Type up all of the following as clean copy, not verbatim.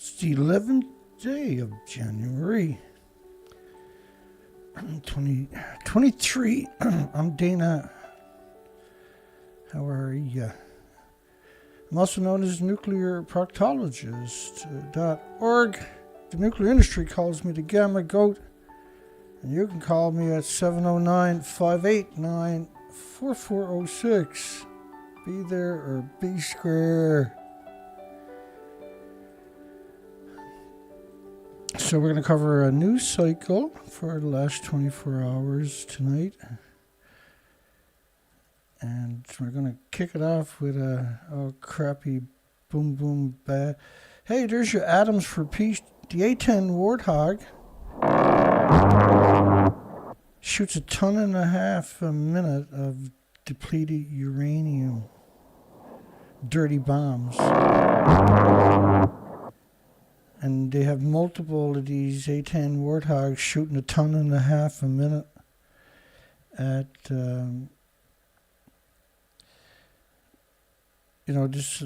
It's the 11th day of January 2023. I'm Dana. How are you? I'm also known as nuclearproctologist.org. The nuclear industry calls me the Gamma Goat, and you can call me at 709-589-4406. Be there or be square. So we're going to cover a news cycle for the last 24 hours tonight. And we're going to kick it off with a crappy boom boom bad. Hey, there's your atoms for peace. The A-10 Warthog shoots 1.5 tons a minute of depleted uranium. Dirty bombs. And they have multiple of these A-10 Warthogs shooting 1.5 tons a minute at, this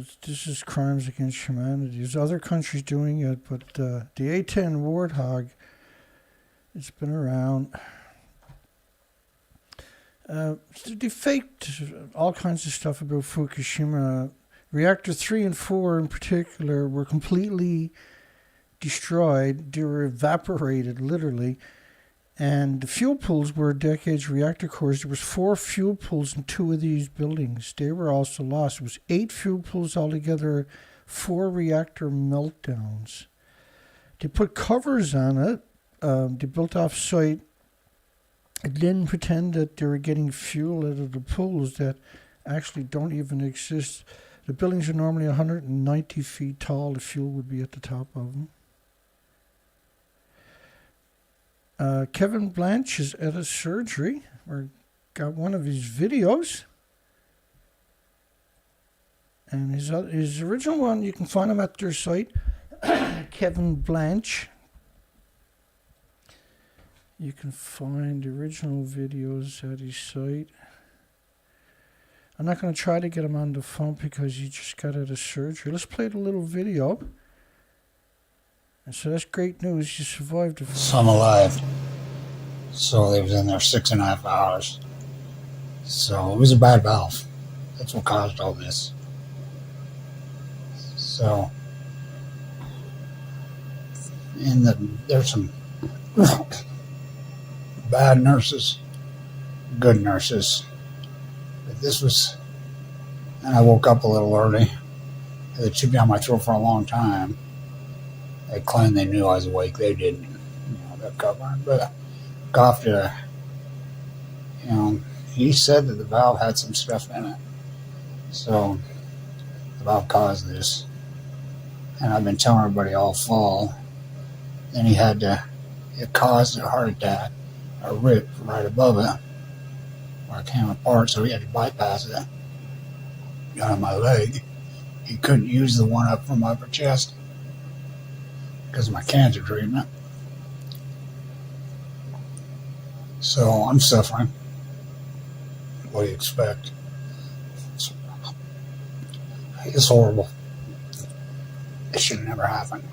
is crimes against humanity. There's other countries doing it, but the A-10 Warthog, it's been around. They faked all kinds of stuff about Fukushima. Reactor 3 and 4 in particular were completely destroyed. They were evaporated, literally. And the fuel pools were decades reactor cores. There was 4 fuel pools in 2 of these buildings. They were also lost. It was 8 fuel pools altogether, 4 reactor meltdowns. They put covers on it. They built off-site. It didn't pretend that they were getting fuel out of the pools that actually don't even exist. The buildings are normally 190 feet tall. The fuel would be at the top of them. Kevin Blanch is at a surgery. We got one of his videos. And his original one, you can find him at their site. Kevin Blanch. You can find the original videos at his site. I'm not going to try to get him on the phone because he just got out of surgery. Let's play the little video. And so that's great news. You survived it. So I'm alive. So they was in there 6.5 hours. So it was a bad valve. That's what caused all this. So, there's some bad nurses, good nurses. But this was, and I woke up a little early. They chewed down my throat for a long time. They claimed they knew I was awake. They didn't. They're covering. But coughed he said that the valve had some stuff in it. So the valve caused this. And I've been telling everybody all fall. Then it caused a heart attack, a rip right above it, where it came apart, so he had to bypass it. Got on my leg. He couldn't use the one up from my upper chest because of my cancer treatment. So I'm suffering. What do you expect? It's horrible. It should have never happened.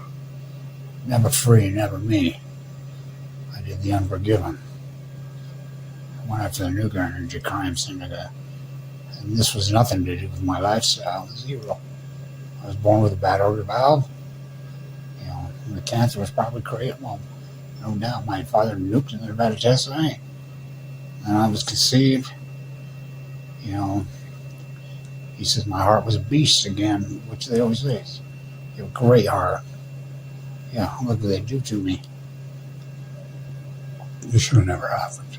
Never free, never me. I did the unforgiven. I went after the nuclear energy crime syndicate. And this was nothing to do with my lifestyle. Zero. I was born with a bad order valve. The cancer was probably created. Well, no doubt. My father nuked in the bad test. And I was conceived. He says my heart was a beast again, which they always say. You have a great heart. Yeah, look what they do to me. This should have never happened.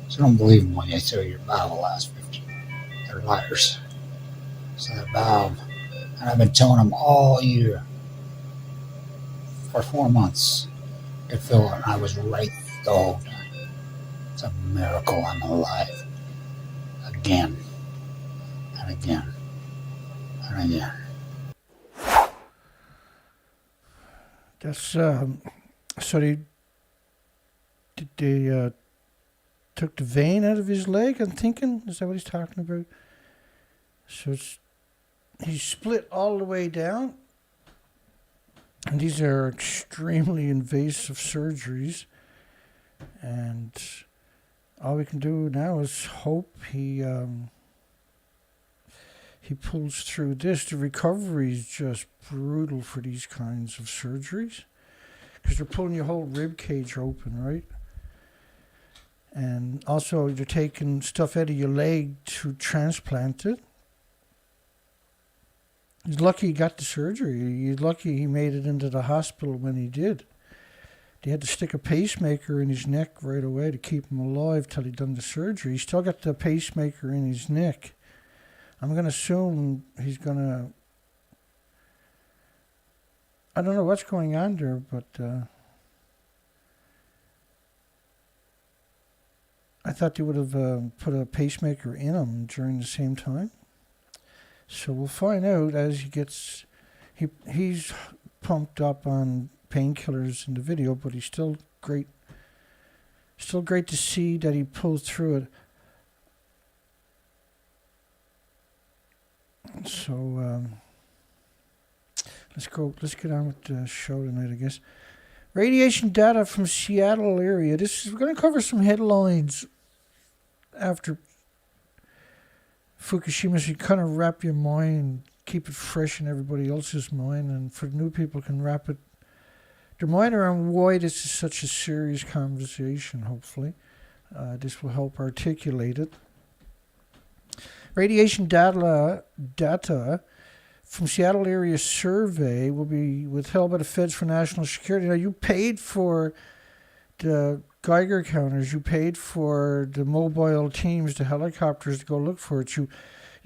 So don't believe them when they tell your valve will last 50. They're liars. So that valve, and I've been telling them all year, for 4 months, could feel it, and I was right the whole time. It's a miracle I'm alive. Again, and again, and again. That's so they took the vein out of his leg. I'm thinking, is that what he's talking about? So he's split all the way down, And these are extremely invasive surgeries. And all we can do now is hope he pulls through this. The recovery is just brutal for these kinds of surgeries because they're pulling your whole rib cage open, right? And also they're taking stuff out of your leg to transplant it. He's lucky he got the surgery. He's lucky he made it into the hospital when he did. They had to stick a pacemaker in his neck right away to keep him alive till he'd done the surgery. He still got the pacemaker in his neck. I'm going to assume he's going to... I don't know what's going on there, but... I thought they would have put a pacemaker in him during the same time. So we'll find out as he gets... He's pumped up on painkillers in the video, but he's still great. Still great to see that he pulled through it. So let's get on with the show tonight, I guess. Radiation data from Seattle area. We're going to cover some headlines after Fukushima, so you kind of wrap your mind, keep it fresh in everybody else's mind, and for new people can wrap their mind around why this is such a serious conversation, hopefully. This will help articulate it. Radiation data from Seattle area survey will be withheld by the feds for national security. Now, you paid for the Geiger counters. You paid for the mobile teams, the helicopters to go look for it. You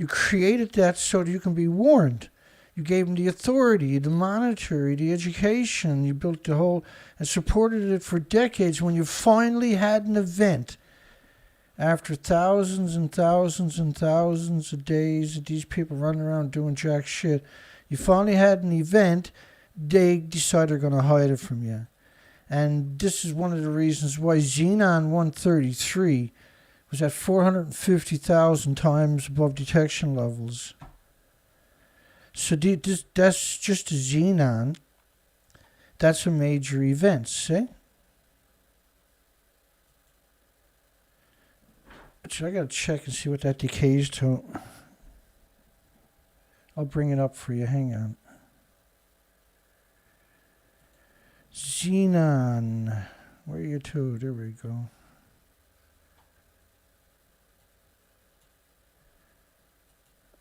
created that so that you can be warned. You gave them the authority, the monetary, the education. You built the whole and supported it for decades. When you finally had an event, after thousands and thousands and thousands of days of these people running around doing jack shit, you finally had an event, they decide they're going to hide it from you. And this is one of the reasons why Xenon 133 was at 450,000 times above detection levels. So that's just a Xenon. That's a major event, see? Actually, I got to check and see what that decays to. I'll bring it up for you. Hang on. Xenon. Where are you to? There we go.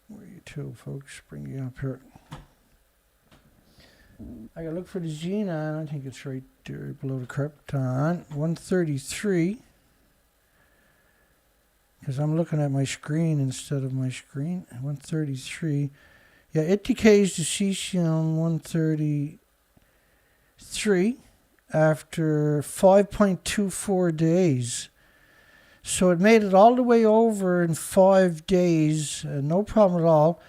Where are you to, folks? Bring you up here. I got to look for the Xenon. I think it's right there below the Krypton. 133. Because I'm looking at my screen instead of my screen. 133. Yeah, it decays to cesium-133 after 5.24 days. So it made it all the way over in 5 days, no problem at all.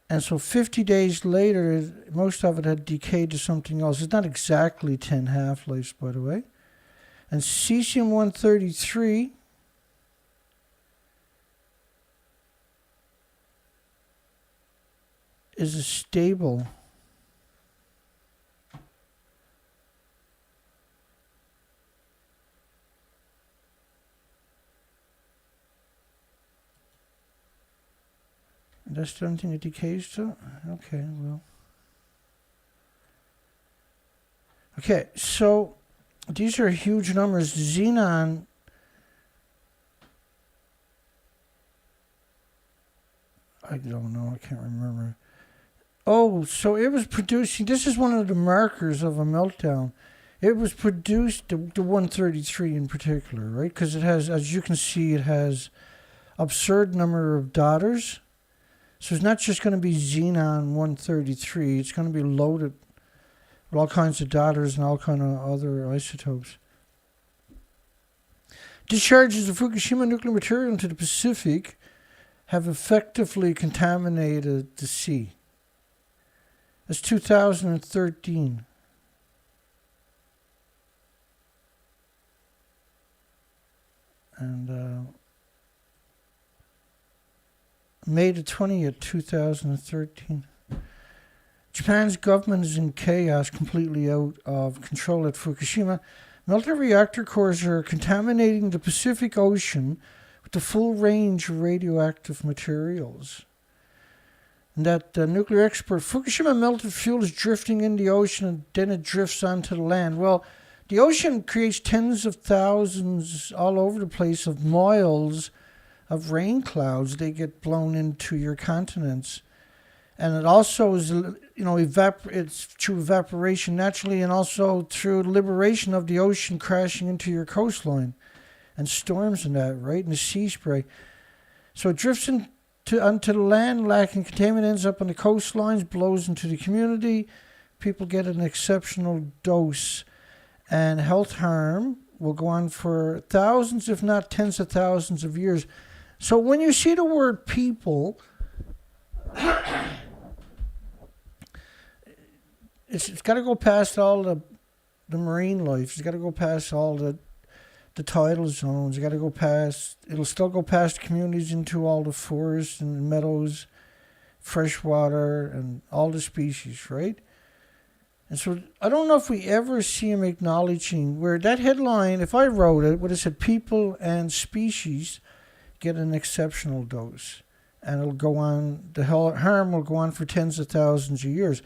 And so 50 days later, most of it had decayed to something else. It's not exactly 10 half-lives, by the way. And cesium-133 is a stable. And that's the only thing it decays to? Okay, well. Okay, so these are huge numbers. Xenon, I don't know, I can't remember. Oh, so it was producing, this is one of the markers of a meltdown. It was produced, the 133 in particular, right? Because it has, as you can see, it has absurd number of daughters. So it's not just going to be Xenon 133, it's going to be loaded with all kinds of daughters and all kind of other isotopes. Discharges of Fukushima nuclear material into the Pacific have effectively contaminated the sea. That's 2013. And May the 20th, 2013. Japan's government is in chaos, completely out of control at Fukushima. Melted reactor cores are contaminating the Pacific Ocean with the full range of radioactive materials. And that nuclear expert, Fukushima melted fuel is drifting in the ocean and then it drifts onto the land. Well, the ocean creates tens of thousands all over the place of miles of rain clouds. They get blown into your continents. And it also is, it's through evaporation naturally and also through liberation of the ocean crashing into your coastline and storms and that, right? And the sea spray. So it drifts onto the land, lacking containment, ends up on the coastlines, blows into the community. People get an exceptional dose. And health harm will go on for thousands, if not tens of thousands of years. So when you see the word people, it's got to go past all the marine life. It's got to go past all the tidal zones. It's got to go past, it'll still go past communities into all the forests and meadows, freshwater, and all the species, right? And so I don't know if we ever see him acknowledging where that headline, if I wrote it, would have said people and species get an exceptional dose. And it'll go on, the harm will go on for tens of thousands of years.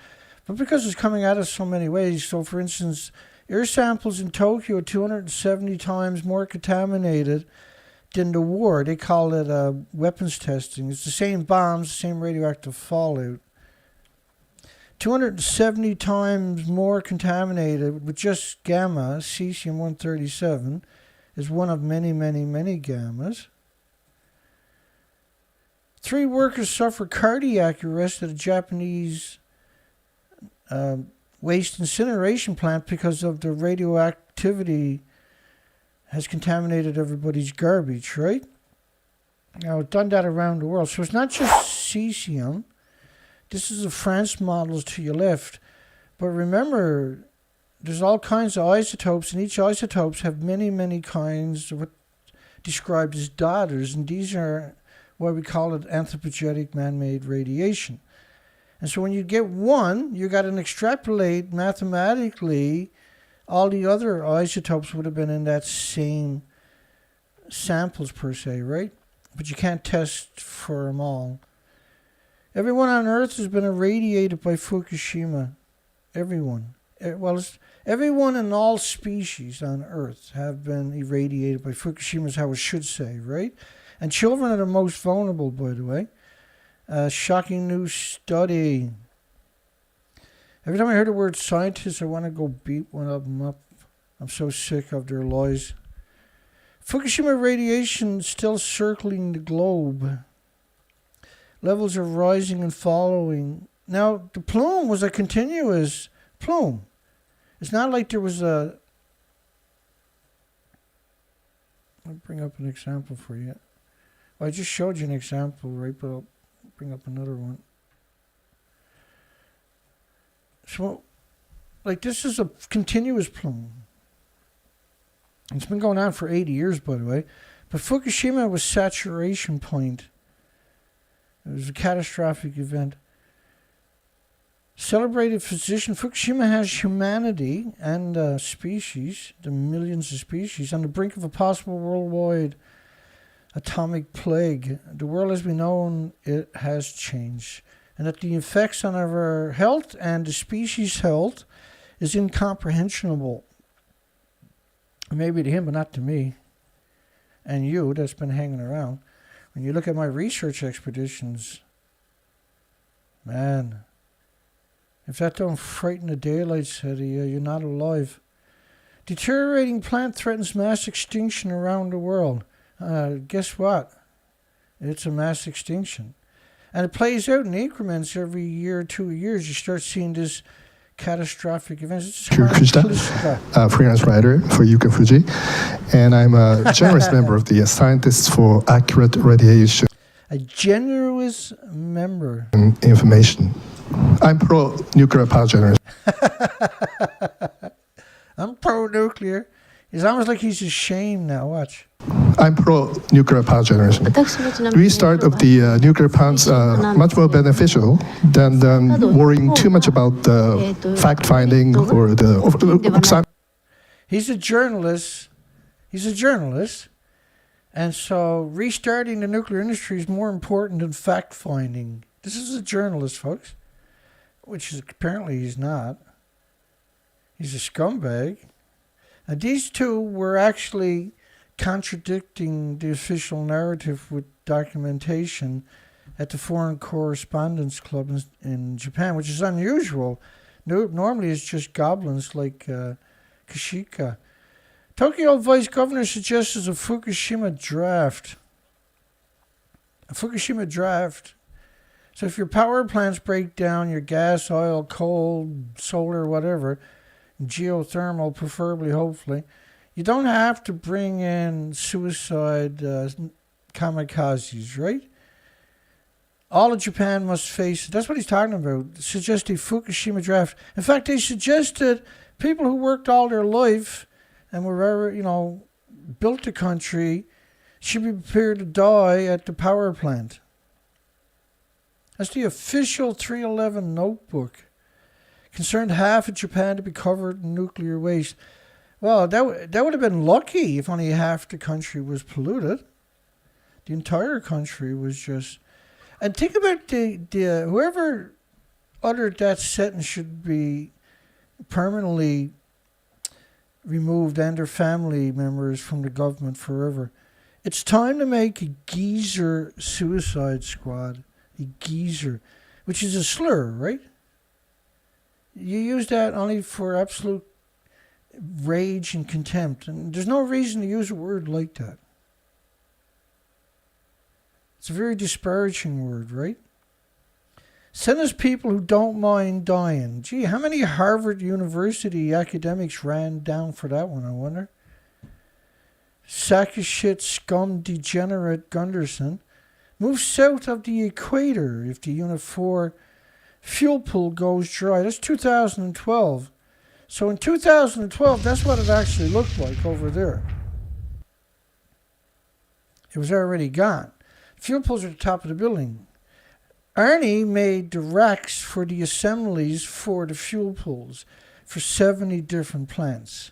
But because it's coming at us so many ways, so for instance, air samples in Tokyo are 270 times more contaminated than the war. They call it weapons testing. It's the same bombs, the same radioactive fallout. 270 times more contaminated with just gamma, cesium-137, is one of many, many, many gammas. 3 workers suffer cardiac arrest at a Japanese waste incineration plant because of the radioactivity has contaminated everybody's garbage, right? Now, it's done that around the world. So it's not just cesium. This is the France models to your left. But remember, there's all kinds of isotopes, and each isotopes have many, many kinds of what described as daughters, and these are why we call it anthropogenic man-made radiation. And so when you get one, you got to extrapolate mathematically all the other isotopes would have been in that same samples per se, right? But you can't test for them all. Everyone on Earth has been irradiated by Fukushima. Everyone. Well, everyone and all species on Earth have been irradiated by Fukushima is how it should say, right? And children are the most vulnerable, by the way. Shocking new study. Every time I hear the word scientists, I want to go beat one of them up. I'm so sick of their lies. Fukushima radiation still circling the globe. Levels are rising and following. Now, the plume was a continuous plume. It's not like there was a... I'll bring up an example for you. Well, I just showed you an example, right? But I'll bring up another one. So, like, this is a continuous plume. It's been going on for 80 years, by the way. But Fukushima was saturation point. It was a catastrophic event. Celebrated physician, Fukushima has humanity and species, the millions of species, on the brink of a possible worldwide atomic plague. The world as we know it has changed. And that the effects on our health and the species' health is incomprehensible. Maybe to him, but not to me. And you that's been hanging around. When you look at my research expeditions, man, if that don't frighten the daylights out of you, you're not alive. Deteriorating plant threatens mass extinction around the world. Guess what? It's a mass extinction. And it plays out in increments every year, 2 years. You start seeing this catastrophic events. Krishna, freelance writer for Yuka Fuji, and I'm a generous member of the Scientists for Accurate Radiation. A generous member. Information. I'm pro-nuclear power generation. I'm pro-nuclear. It's almost like he's ashamed now. Watch. I'm pro nuclear power generation. Restart of the nuclear plants much more beneficial than worrying too much about the fact finding or the. He's a journalist. And so restarting the nuclear industry is more important than fact finding. This is a journalist, folks, which is apparently he's not. He's a scumbag. And these two were actually contradicting the official narrative with documentation at the Foreign Correspondents Club in Japan, which is unusual. Normally it's just goblins like Kashika. Tokyo Vice Governor suggests a Fukushima draft. A Fukushima draft. So if your power plants break down, your gas, oil, coal, solar, whatever, geothermal preferably, hopefully, you don't have to bring in suicide kamikazes, right? All of Japan must face it. That's what he's talking about. Suggest a Fukushima draft. In fact, they suggested people who worked all their life and were, built the country should be prepared to die at the power plant. That's the official 311 notebook. Concerned half of Japan to be covered in nuclear waste. Well, that would have been lucky if only half the country was polluted. The entire country was just... And think about the whoever uttered that sentence should be permanently removed and their family members from the government forever. It's time to make a geezer suicide squad. A geezer, which is a slur, right? You use that only for absolute rage and contempt. And there's no reason to use a word like that. It's a very disparaging word, right? Send us people who don't mind dying. Gee, how many Harvard University academics ran down for that one, I wonder? Sack of shit, scum, degenerate Gunderson. Move south of the equator if the Unit 4 fuel pool goes dry. That's 2012. So in 2012, that's what it actually looked like over there. It was already gone. Fuel pools are at the top of the building. Arnie made the racks for the assemblies for the fuel pools for 70 different plants.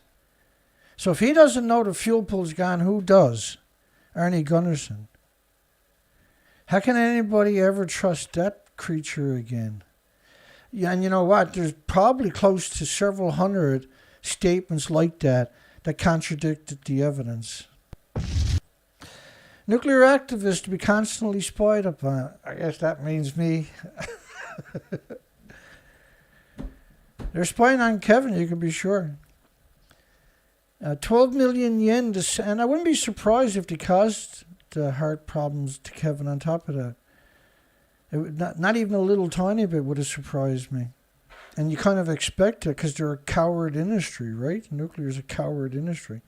So if he doesn't know the fuel pool's gone, who does? Arnie Gunderson. How can anybody ever trust that creature again? Yeah, and you know what? There's probably close to several hundred statements like that contradicted the evidence. Nuclear activists to be constantly spied upon. I guess that means me. They're spying on Kevin, you can be sure. 12 million yen, and I wouldn't be surprised if they caused the heart problems to Kevin on top of that. Not even a little tiny bit would have surprised me. And you kind of expect it because they're a coward industry, right? Nuclear is a coward industry.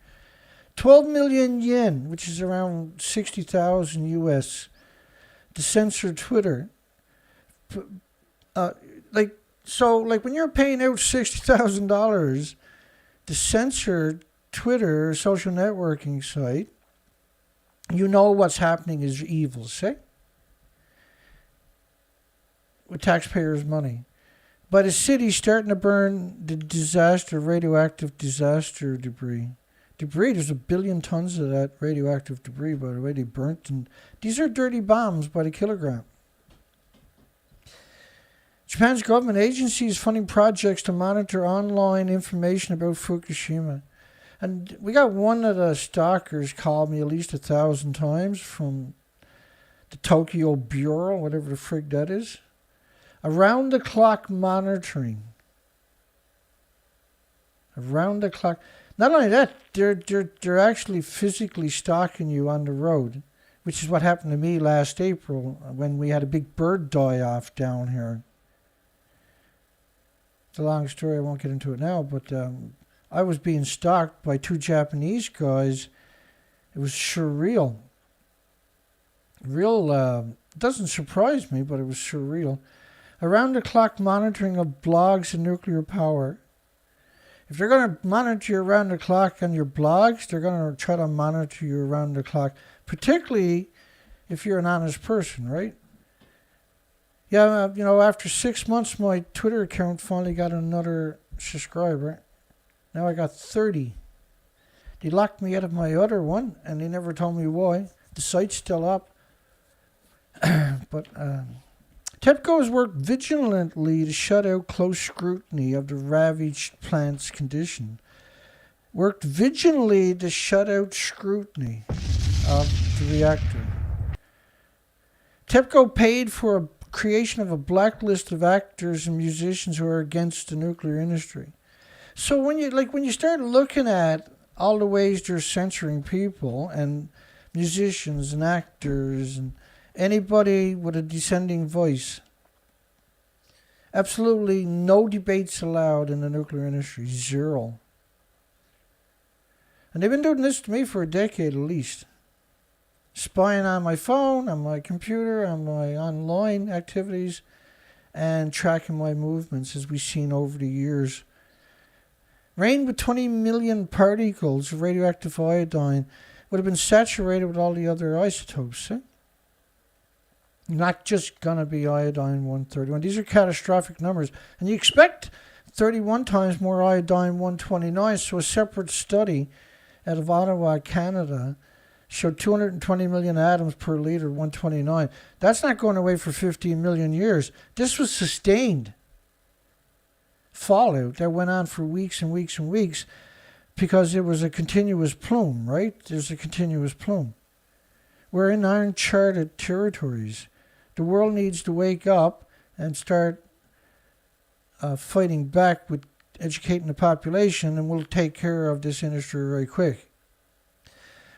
12 million yen, which is around 60,000 US, to censor Twitter. Like when you're paying out $60,000 to censor Twitter, social networking site, you know what's happening is evil, see? With taxpayers' money. But a city starting to burn the radioactive disaster debris. There's 1 billion tons of that radioactive debris, by the way, they burnt. And these are dirty bombs by the kilogram. Japan's government agency is funding projects to monitor online information about Fukushima. And we got one of the stalkers called me at least 1,000 times from the Tokyo Bureau, whatever the frig that is. Around the clock monitoring. Around the clock. Not only that, they're actually physically stalking you on the road, which is what happened to me last April when we had a big bird die-off down here. It's a long story, I won't get into it now, but I was being stalked by 2 Japanese guys. It was surreal. It doesn't surprise me, but it was surreal. Around-the-clock monitoring of blogs and nuclear power. If they're going to monitor you around the clock on your blogs, they're going to try to monitor you around the clock, particularly if you're an honest person, right? Yeah, after 6 months, my Twitter account finally got another subscriber. Now I got 30. They locked me out of my other one, and they never told me why. The site's still up. But TEPCO has worked vigilantly to shut out close scrutiny of the ravaged plant's condition. Worked vigilantly to shut out scrutiny of the reactor. TEPCO paid for a creation of a blacklist of actors and musicians who are against the nuclear industry. So when you start looking at all the ways they're censoring people and musicians and actors and anybody with a dissenting voice, absolutely no debates allowed in the nuclear industry. Zero. And they've been doing this to me for a decade at least. Spying on my phone, on my computer, on my online activities, and tracking my movements as we've seen over the years. Rain with 20 million particles of radioactive iodine would have been saturated with all the other isotopes. Not just going to be iodine 131. These are catastrophic numbers. And you expect 31 times more iodine 129. So a separate study out of Ottawa, Canada, showed 220 million atoms per liter 129. That's not going away for 15 million years. This was sustained fallout that went on for weeks and weeks and weeks because it was a continuous plume, right? There's a continuous plume. We're in uncharted territories. The world needs to wake up and start fighting back with educating the population, and we'll take care of this industry very quick.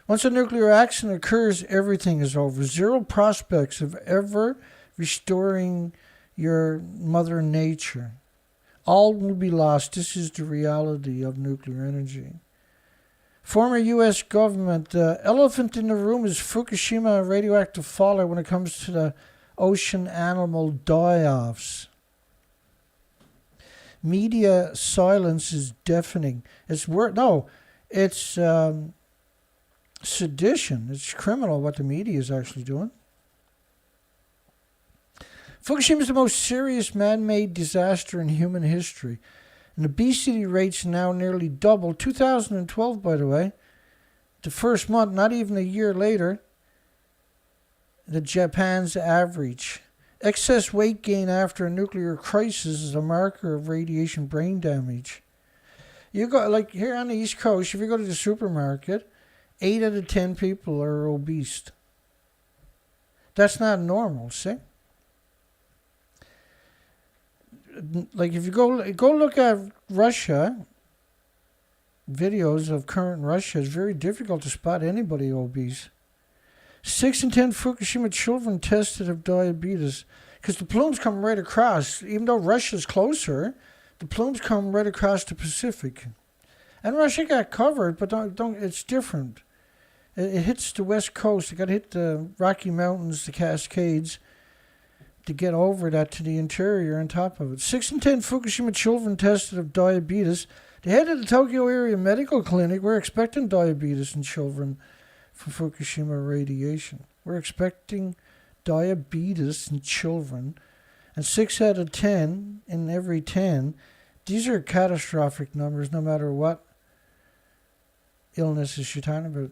Once a nuclear accident occurs, everything is over. Zero prospects of ever restoring your mother nature. All will be lost. This is the reality of nuclear energy. Former U.S. government, the elephant in the room is Fukushima radioactive fallout when it comes to the ocean animal die-offs. Media silence is deafening. It's sedition. It's criminal what the media is actually doing. Fukushima is the most serious man-made disaster in human history. And obesity rates now nearly double. 2012, by the way, the first month, not even a year later, the Japan's average. Excess weight gain after a nuclear crisis is a marker of radiation brain damage. You go, like here on the East Coast, if you go to the supermarket, 8 out of 10 people are obese. That's not normal, see? Like if you go look at Russia, videos of current Russia, it's very difficult to spot anybody obese. 6 in 10 Fukushima children tested have diabetes because the plumes come right across. Even though Russia's closer, the plumes come right across the Pacific. And Russia got covered, but don't it's different. It hits the west coast. It got to hit the Rocky Mountains, the Cascades, to get over that to the interior on top of it. 6 in 10 Fukushima children tested of diabetes. The head of the Tokyo area medical clinic, we're expecting diabetes in children from Fukushima radiation. We're expecting diabetes in children. And 6 out of 10 in every 10, these are catastrophic numbers no matter what illnesses you're talking about.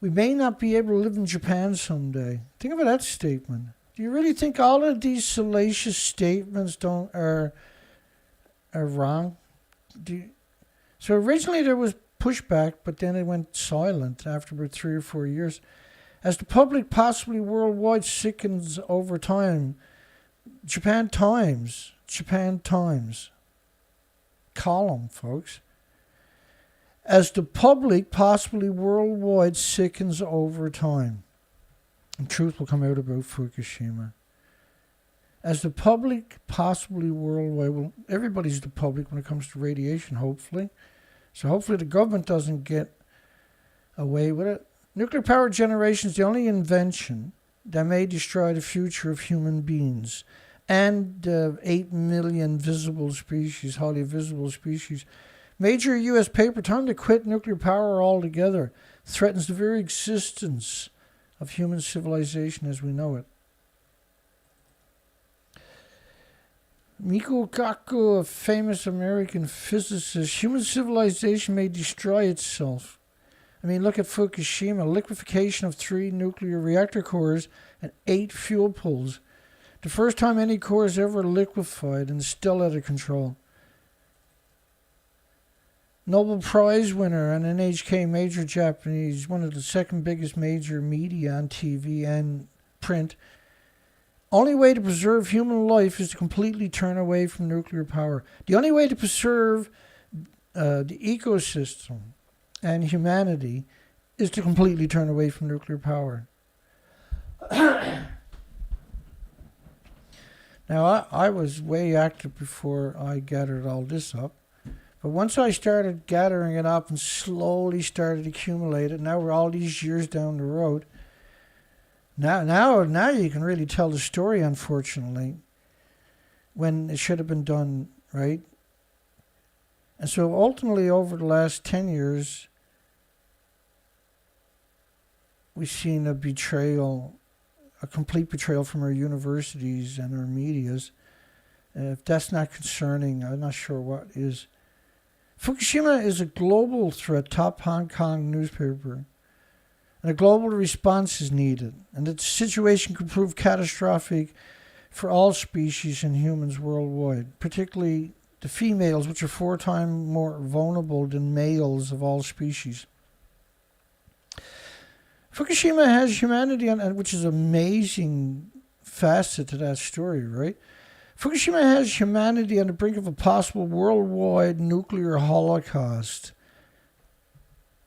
We may not be able to live in Japan someday. Think about that statement. Do you really think all of these salacious statements are wrong? So originally there was pushback, but then it went silent after about 3 or 4 years. As the public, possibly worldwide, sickens over time, Japan Times column, folks. As the public, possibly worldwide, sickens over time. And truth will come out about Fukushima. As the public, possibly worldwide, well, everybody's the public when it comes to radiation, hopefully. So hopefully the government doesn't get away with it. Nuclear power generation is the only invention that may destroy the future of human beings. and 8 million visible species, highly visible species. Major U.S. paper, time to quit nuclear power altogether, threatens the very existence of human civilization as we know it. Michio Kaku, a famous American physicist, human civilization may destroy itself. I mean, look at Fukushima, liquefaction of 3 nuclear reactor cores and 8 fuel pools. The first time any core is ever liquefied and still out of control. Nobel Prize winner and NHK, major Japanese, one of the second biggest major media on TV and print. Only way to preserve human life is to completely turn away from nuclear power. The only way to preserve the ecosystem and humanity is to completely turn away from nuclear power. Now, I was way active before I gathered all this up. But once I started gathering it up and slowly started accumulating, now we're all these years down the road. Now you can really tell the story, unfortunately, when it should have been done, right? And so ultimately, over the last 10 years, we've seen a betrayal, a complete betrayal from our universities and our medias. If that's not concerning, I'm not sure what is. Fukushima is a global threat, top Hong Kong newspaper. And a global response is needed. And that the situation could prove catastrophic for all species and humans worldwide, particularly the females, which are 4 times more vulnerable than males of all species. Fukushima has humanity, which is an amazing facet to that story, right? Fukushima has humanity on the brink of a possible worldwide nuclear holocaust.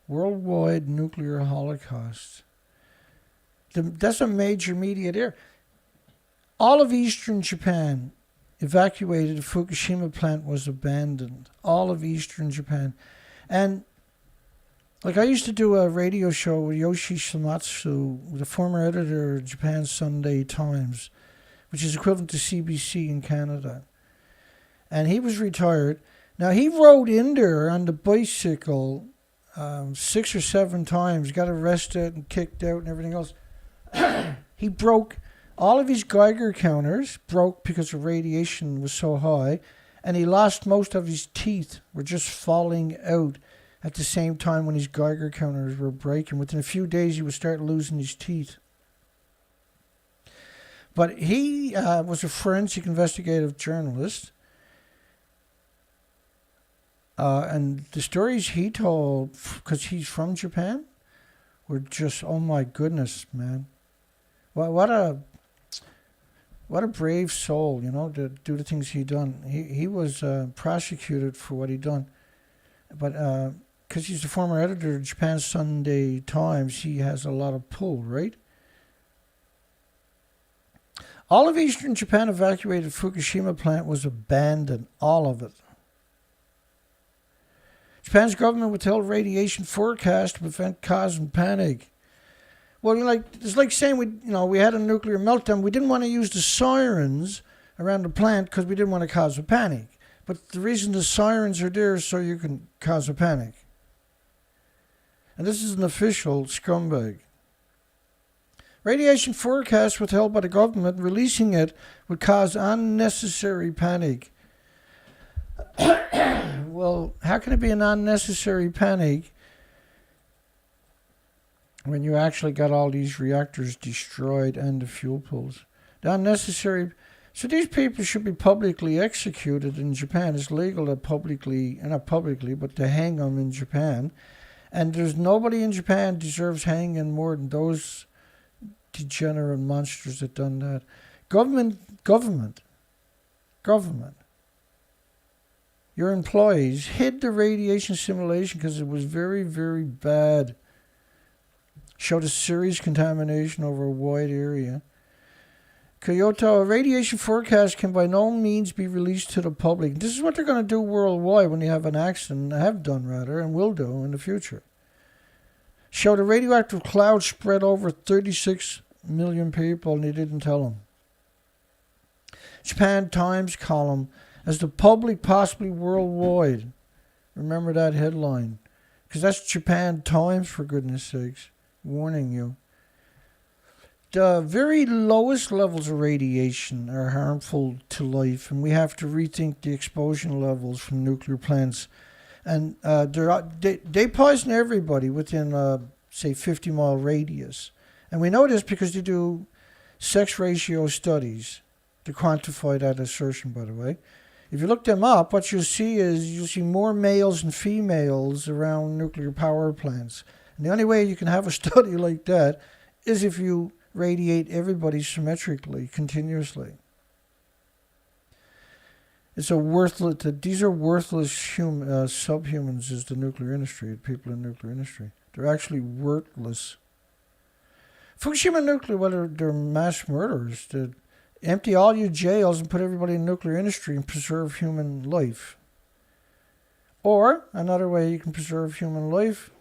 Worldwide nuclear holocaust. That's a major media there. All of eastern Japan evacuated. The Fukushima plant was abandoned. All of eastern Japan. And like I used to do a radio show with Yoshi Shimatsu, the former editor of Japan Sunday Times, which is equivalent to CBC in Canada. And he was retired. Now, he rode in there on the bicycle 6 or 7 times, got arrested and kicked out and everything else. He broke all of his Geiger counters, broke because the radiation was so high, and he lost most of his teeth, were just falling out at the same time when his Geiger counters were breaking. Within a few days, he would start losing his teeth. But he was a forensic investigative journalist. And the stories he told, because he's from Japan, were just, oh my goodness, man. What a brave soul, you know, to do the things he done. He was prosecuted for what he done. But because he's the former editor of Japan Sunday Times, he has a lot of pull, right? All of eastern Japan evacuated. Fukushima plant was abandoned, all of it. Japan's government withheld radiation forecast to prevent causing panic. Well, it's like saying we had a nuclear meltdown. We didn't want to use the sirens around the plant because we didn't want to cause a panic. But the reason the sirens are there is so you can cause a panic. And this is an official scumbag. Radiation forecast withheld by the government. Releasing it would cause unnecessary panic. Well, how can it be an unnecessary panic when you actually got all these reactors destroyed and the fuel pools? The unnecessary... So these people should be publicly executed in Japan. It's legal to publicly, not publicly, but to hang them in Japan. And there's nobody in Japan deserves hanging more than those degenerate monsters that done that. Government. Your employees hid the radiation simulation because it was very, very bad. Showed a serious contamination over a wide area. Kyoto, a radiation forecast can by no means be released to the public. This is what they're going to do worldwide when you have an accident, have done rather, and will do in the future. Showed a radioactive cloud spread over 36 million people, and they didn't tell them. Japan Times column as the public possibly worldwide. Remember that headline. Because that's Japan Times, for goodness sakes. Warning you. The very lowest levels of radiation are harmful to life, and we have to rethink the exposure levels from nuclear plants. And they poison everybody within, say, 50-mile radius. And we know this because they do sex ratio studies to quantify that assertion, by the way. If you look them up, what you'll see more males than females around nuclear power plants. And the only way you can have a study like that is if you radiate everybody symmetrically, continuously. These are worthless subhumans, is the nuclear industry, the people in the nuclear industry. They're actually worthless. Fukushima nuclear, whether they're mass murderers, they empty all your jails and put everybody in the nuclear industry and preserve human life. Or, another way you can preserve human life,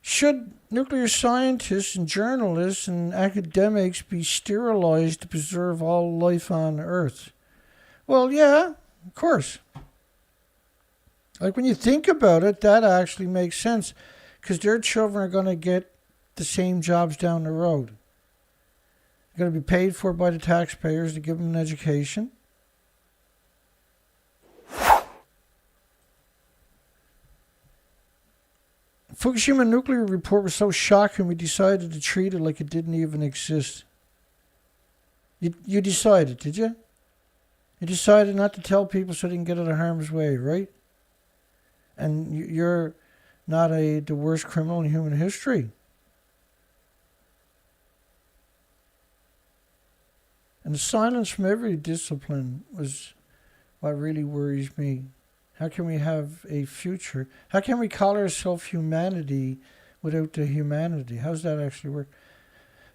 should nuclear scientists and journalists and academics be sterilized to preserve all life on Earth? Well, yeah, of course. Like when you think about it, that actually makes sense because their children are going to get the same jobs down the road. They're going to be paid for by the taxpayers to give them an education. Fukushima nuclear report was so shocking we decided to treat it like it didn't even exist. You decided, did you? You decided not to tell people so they can get out of harm's way, right? And you're not the worst criminal in human history. And the silence from every discipline was what really worries me. How can we have a future? How can we call ourselves humanity without the humanity? How does that actually work?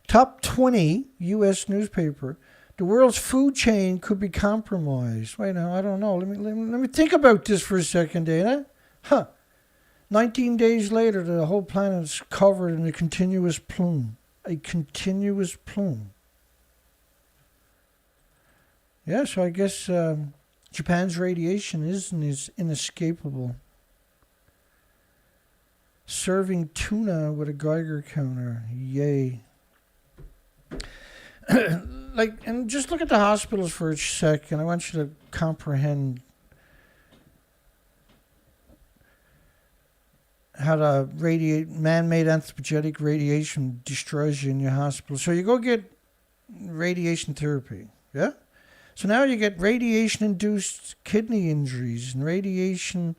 Top 20 U.S. newspaper. The world's food chain could be compromised. Wait, now, I don't know. Let me think about this for a second, Dana. 19 days later, the whole planet's covered in a continuous plume. A continuous plume. Yeah, so I guess Japan's radiation is inescapable. Serving tuna with a Geiger counter. Yay. And just look at the hospitals for a second. I want you to comprehend how the man-made anthropogenic radiation destroys you in your hospital. So you go get radiation therapy, yeah? So now you get radiation-induced kidney injuries and radiation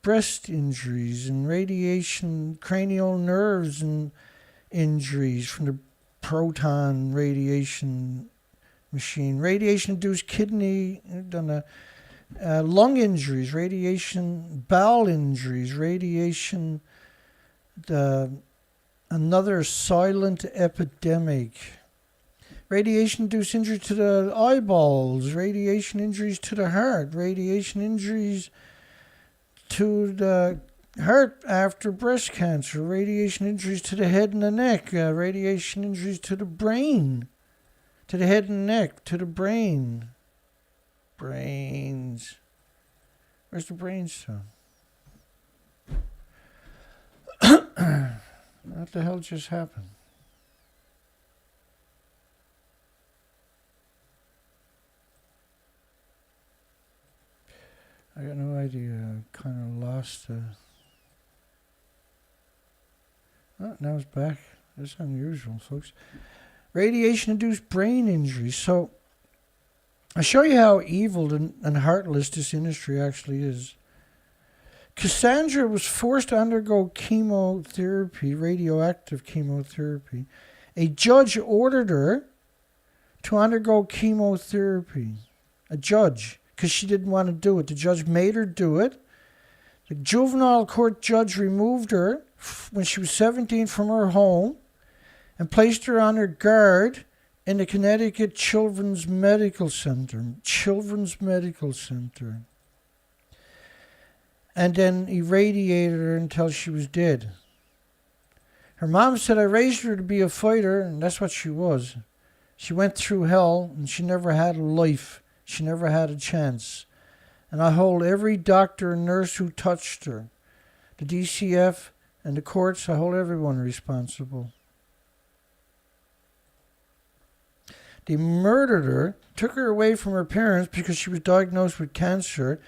breast injuries and radiation cranial nerves and injuries from the proton radiation machine, radiation-induced kidney, lung injuries, radiation bowel injuries, radiation, another silent epidemic. Radiation-induced injury to the eyeballs, radiation injuries to the heart, radiation injuries to the heart after breast cancer, radiation injuries to the head and the neck, radiation injuries to the brain, to the head and neck, to the brain. Brains. Where's the brainstem? What the hell just happened? I got no idea. Kind of lost. Oh, now it's back. That's unusual, folks. Radiation-induced brain injury. So, I'll show you how evil and heartless this industry actually is. Cassandra was forced to undergo chemotherapy, radioactive chemotherapy. A judge ordered her to undergo chemotherapy. A judge. Because she didn't want to do it. The judge made her do it. The juvenile court judge removed her when she was 17 from her home and placed her on her guard in the Connecticut Children's Medical Center. Children's Medical Center. And then irradiated her until she was dead. Her mom said, I raised her to be a fighter, and that's what she was. She went through hell and she never had a life. She never had a chance. And I hold every doctor and nurse who touched her, the DCF and the courts, I hold everyone responsible. They murdered her, took her away from her parents because she was diagnosed with cancer.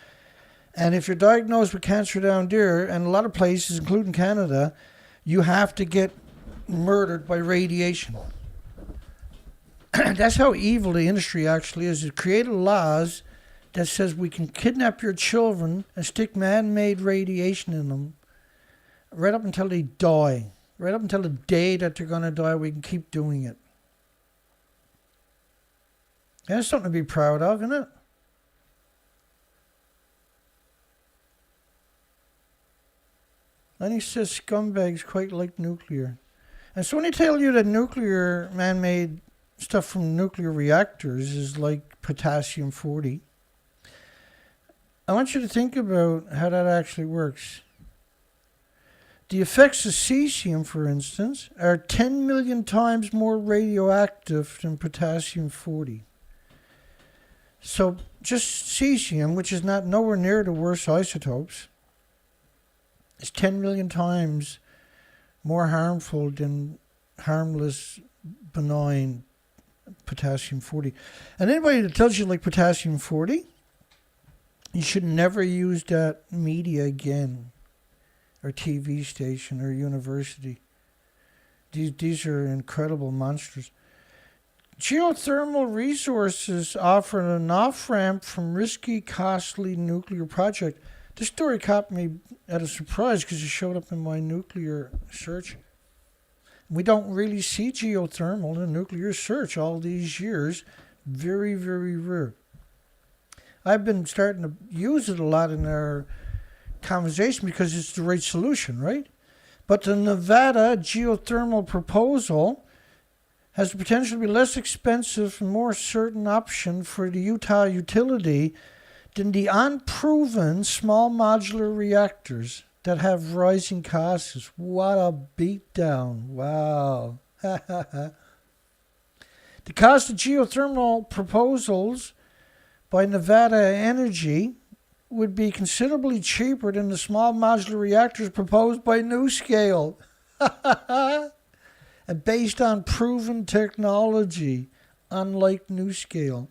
And if you're diagnosed with cancer down there, and a lot of places, including Canada, you have to get murdered by radiation. That's how evil the industry actually is. It created laws that says we can kidnap your children and stick man-made radiation in them right up until they die. Right up until the day that they're going to die, we can keep doing it. That's something to be proud of, isn't it? Then he says scumbags quite like nuclear. And so when they tell you that nuclear, man-made stuff from nuclear reactors is like potassium-40, I want you to think about how that actually works. The effects of cesium, for instance, are 10 million times more radioactive than potassium-40. So just cesium, which is not nowhere near the worst isotopes, is 10 million times more harmful than harmless, benign potassium-40. And anybody that tells you like potassium-40, you should never use that media again, or TV station, or university. These are incredible monsters. Geothermal resources offer an off-ramp from risky, costly nuclear project. This story caught me at a surprise because it showed up in my nuclear search. We don't really see geothermal in nuclear search all these years. Very, very rare. I've been starting to use it a lot in our conversation because it's the right solution, right? But the Nevada geothermal proposal has the potential to be less expensive and more certain option for the Utah utility than the unproven small modular reactors that have rising costs. What a beatdown. Wow. The cost of geothermal proposals by Nevada Energy would be considerably cheaper than the small modular reactors proposed by NuScale. And based on proven technology, unlike NuScale.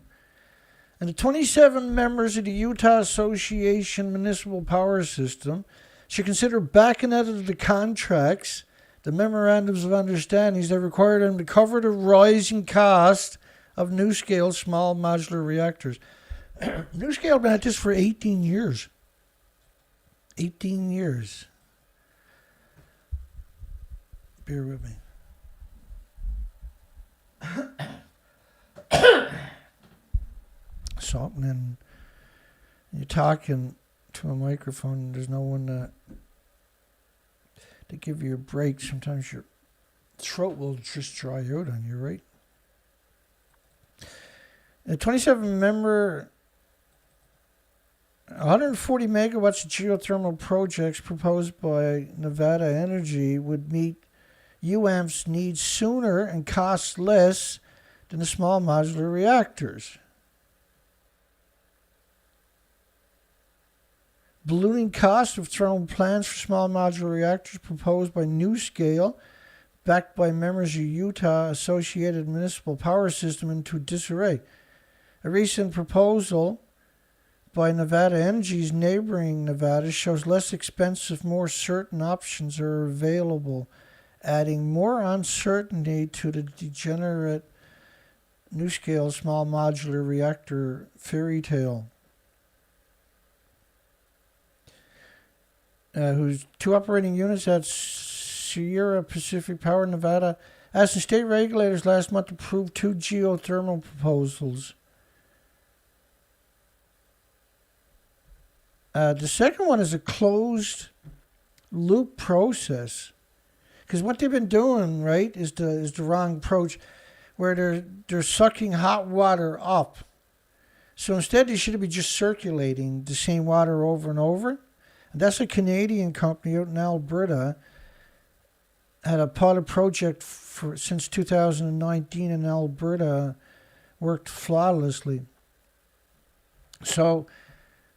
And the 27 members of the Utah Association Municipal Power System should consider backing out of the contracts, the memorandums of understandings that require them to cover the rising cost of NuScale small modular reactors. NuScale been at this for 18 years. 18 years. Bear with me. Something, and you're talking to a microphone and there's no one to give you a break. Sometimes your throat will just dry out on you, right? A 27-member, 140 megawatts of geothermal projects proposed by Nevada Energy would meet UAMP's needs sooner and cost less than the small modular reactors. Ballooning costs of thermal plants for small modular reactors proposed by NuScale, backed by members of Utah Associated Municipal Power System, into disarray. A recent proposal by Nevada Energy's neighboring Nevada shows less expensive, more certain options are available, adding more uncertainty to the degenerate NuScale small modular reactor fairy tale. Whose two operating units at Sierra Pacific Power, Nevada, asked the state regulators last month to approve two geothermal proposals. The second one is a closed loop process. Because what they've been doing, right, is the wrong approach, where they're sucking hot water up. So instead, they should be just circulating the same water over and over. And that's a Canadian company out in Alberta. had a pilot project since 2019 in Alberta, worked flawlessly. So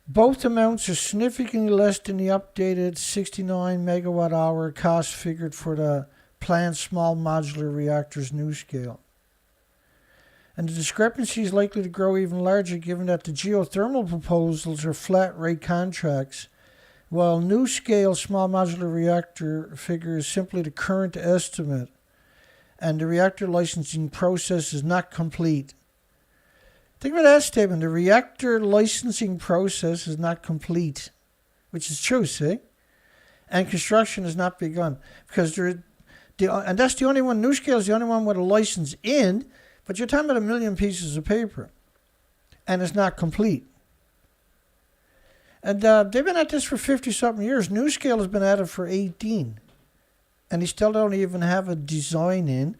both amounts are significantly less than the updated 69 megawatt hour cost figured for the planned small modular reactors NuScale. And the discrepancy is likely to grow even larger given that the geothermal proposals are flat rate contracts, while NuScale small modular reactor figure is simply the current estimate, and the reactor licensing process is not complete. Think about that statement. The reactor licensing process is not complete, which is true, see? And construction has not begun. Because and that's the only one, NuScale is the only one with a license in, but you're talking about 1 million pieces of paper. And it's not complete. And they've been at this for 50-something years. NuScale has been at it for 18. And they still don't even have a design in.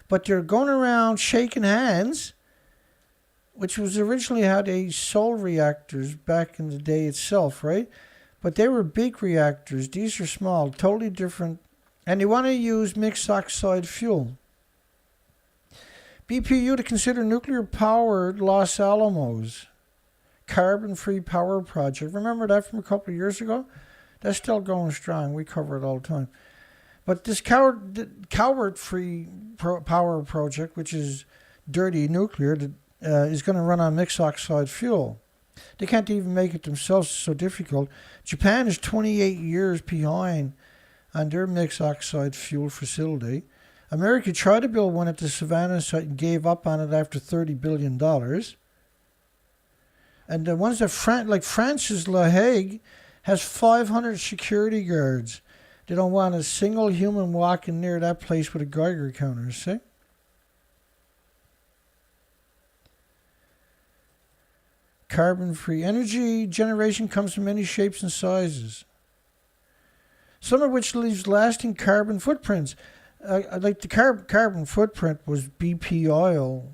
But they're going around shaking hands, which was originally how they sold reactors back in the day itself, right? But they were big reactors. These are small, totally different. And they want to use mixed oxide fuel. BPU to consider nuclear-powered Los Alamos carbon-free power project. Remember that from a couple of years ago? That's still going strong. We cover it all the time. But this coward-free power project, which is dirty nuclear, is going to run on mixed oxide fuel. They can't even make it themselves. It's so difficult. Japan is 28 years behind on their mixed oxide fuel facility. America tried to build one at the Savannah site and gave up on it after $30 billion. And the ones that, like France's La Hague, has 500 security guards. They don't want a single human walking near that place with a Geiger counter, see? Carbon-free energy generation comes in many shapes and sizes, some of which leaves lasting carbon footprints. Like the carbon footprint was BP oil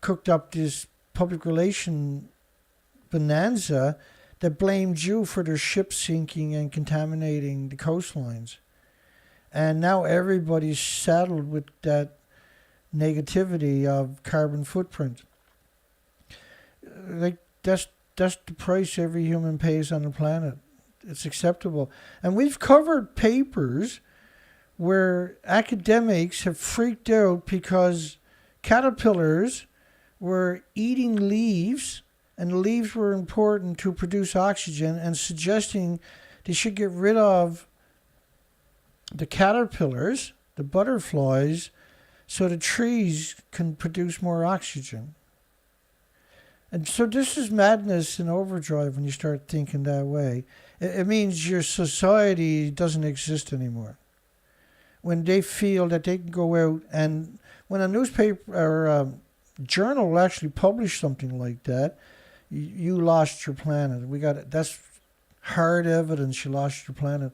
cooked up this public relation bonanza that blamed you for their ship sinking and contaminating the coastlines. And now everybody's saddled with that negativity of carbon footprint. Like that's the price every human pays on the planet. It's acceptable. And we've covered papers where academics have freaked out because caterpillars were eating leaves, and the leaves were important to produce oxygen, and suggesting they should get rid of the caterpillars, the butterflies, so the trees can produce more oxygen. And so this is madness in overdrive when you start thinking that way. It means your society doesn't exist anymore. When they feel that they can go out, and when a newspaper or a journal will actually publish something like that, you lost your planet. That's hard evidence you lost your planet.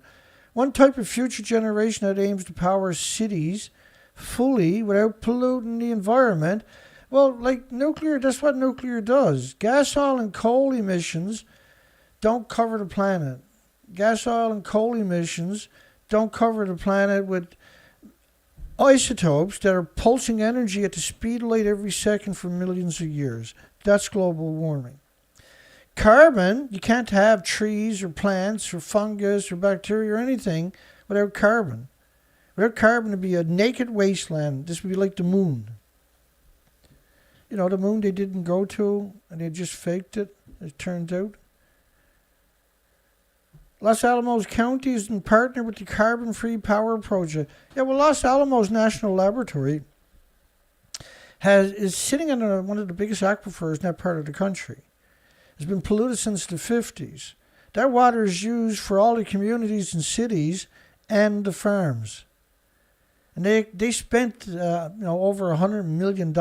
One type of future generation that aims to power cities fully without polluting the environment. Well, like nuclear, that's what nuclear does. Gas, oil, and coal emissions don't cover the planet. Gas, oil, and coal emissions don't cover the planet with isotopes that are pulsing energy at the speed of light every second for millions of years. That's global warming. Carbon, you can't have trees or plants or fungus or bacteria or anything without carbon. Without carbon, it'd be a naked wasteland. This would be like the moon. You know, the moon they didn't go to, and they just faked it, it turns out. Los Alamos County is in partner with the Carbon-Free Power Project. Yeah, well, Los Alamos National Laboratory is sitting on one of the biggest aquifers in that part of the country. It's been polluted since the 50s. That water is used for all the communities and cities and the farms. And they spent over $100 million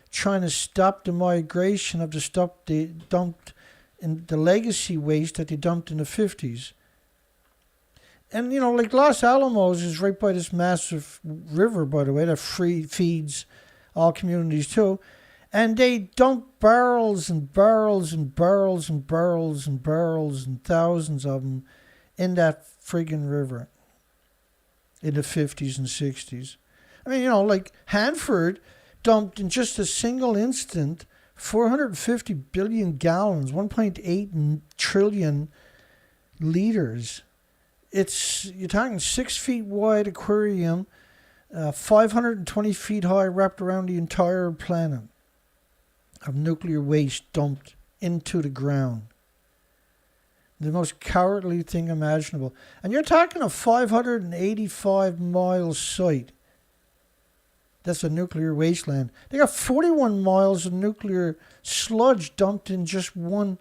trying to stop the migration of the stuff they dumped in the legacy waste that they dumped in the 50s. And, like Los Alamos is right by this massive river, by the way, that feeds all communities too. And they dump barrels and barrels and barrels and barrels and barrels and thousands of them in that friggin' river. in the 50s and 60s. I mean, like Hanford dumped in just a single instant 450 billion gallons, 1.8 trillion liters. You're talking 6 feet wide aquarium, 520 feet high, wrapped around the entire planet of nuclear waste dumped into the ground. The most cowardly thing imaginable. And you're talking a 585-mile site. That's a nuclear wasteland. They got 41 miles of nuclear sludge dumped in just one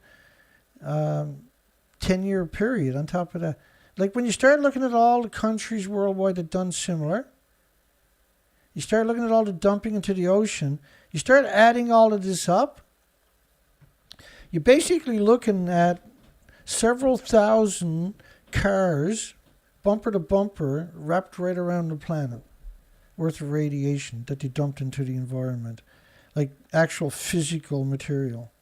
10-year period on top of that. Like when you start looking at all the countries worldwide that done similar, you start looking at all the dumping into the ocean, you start adding all of this up, you're basically looking at several thousand cars, bumper to bumper, wrapped right around the planet, worth of radiation that they dumped into the environment, like actual physical material.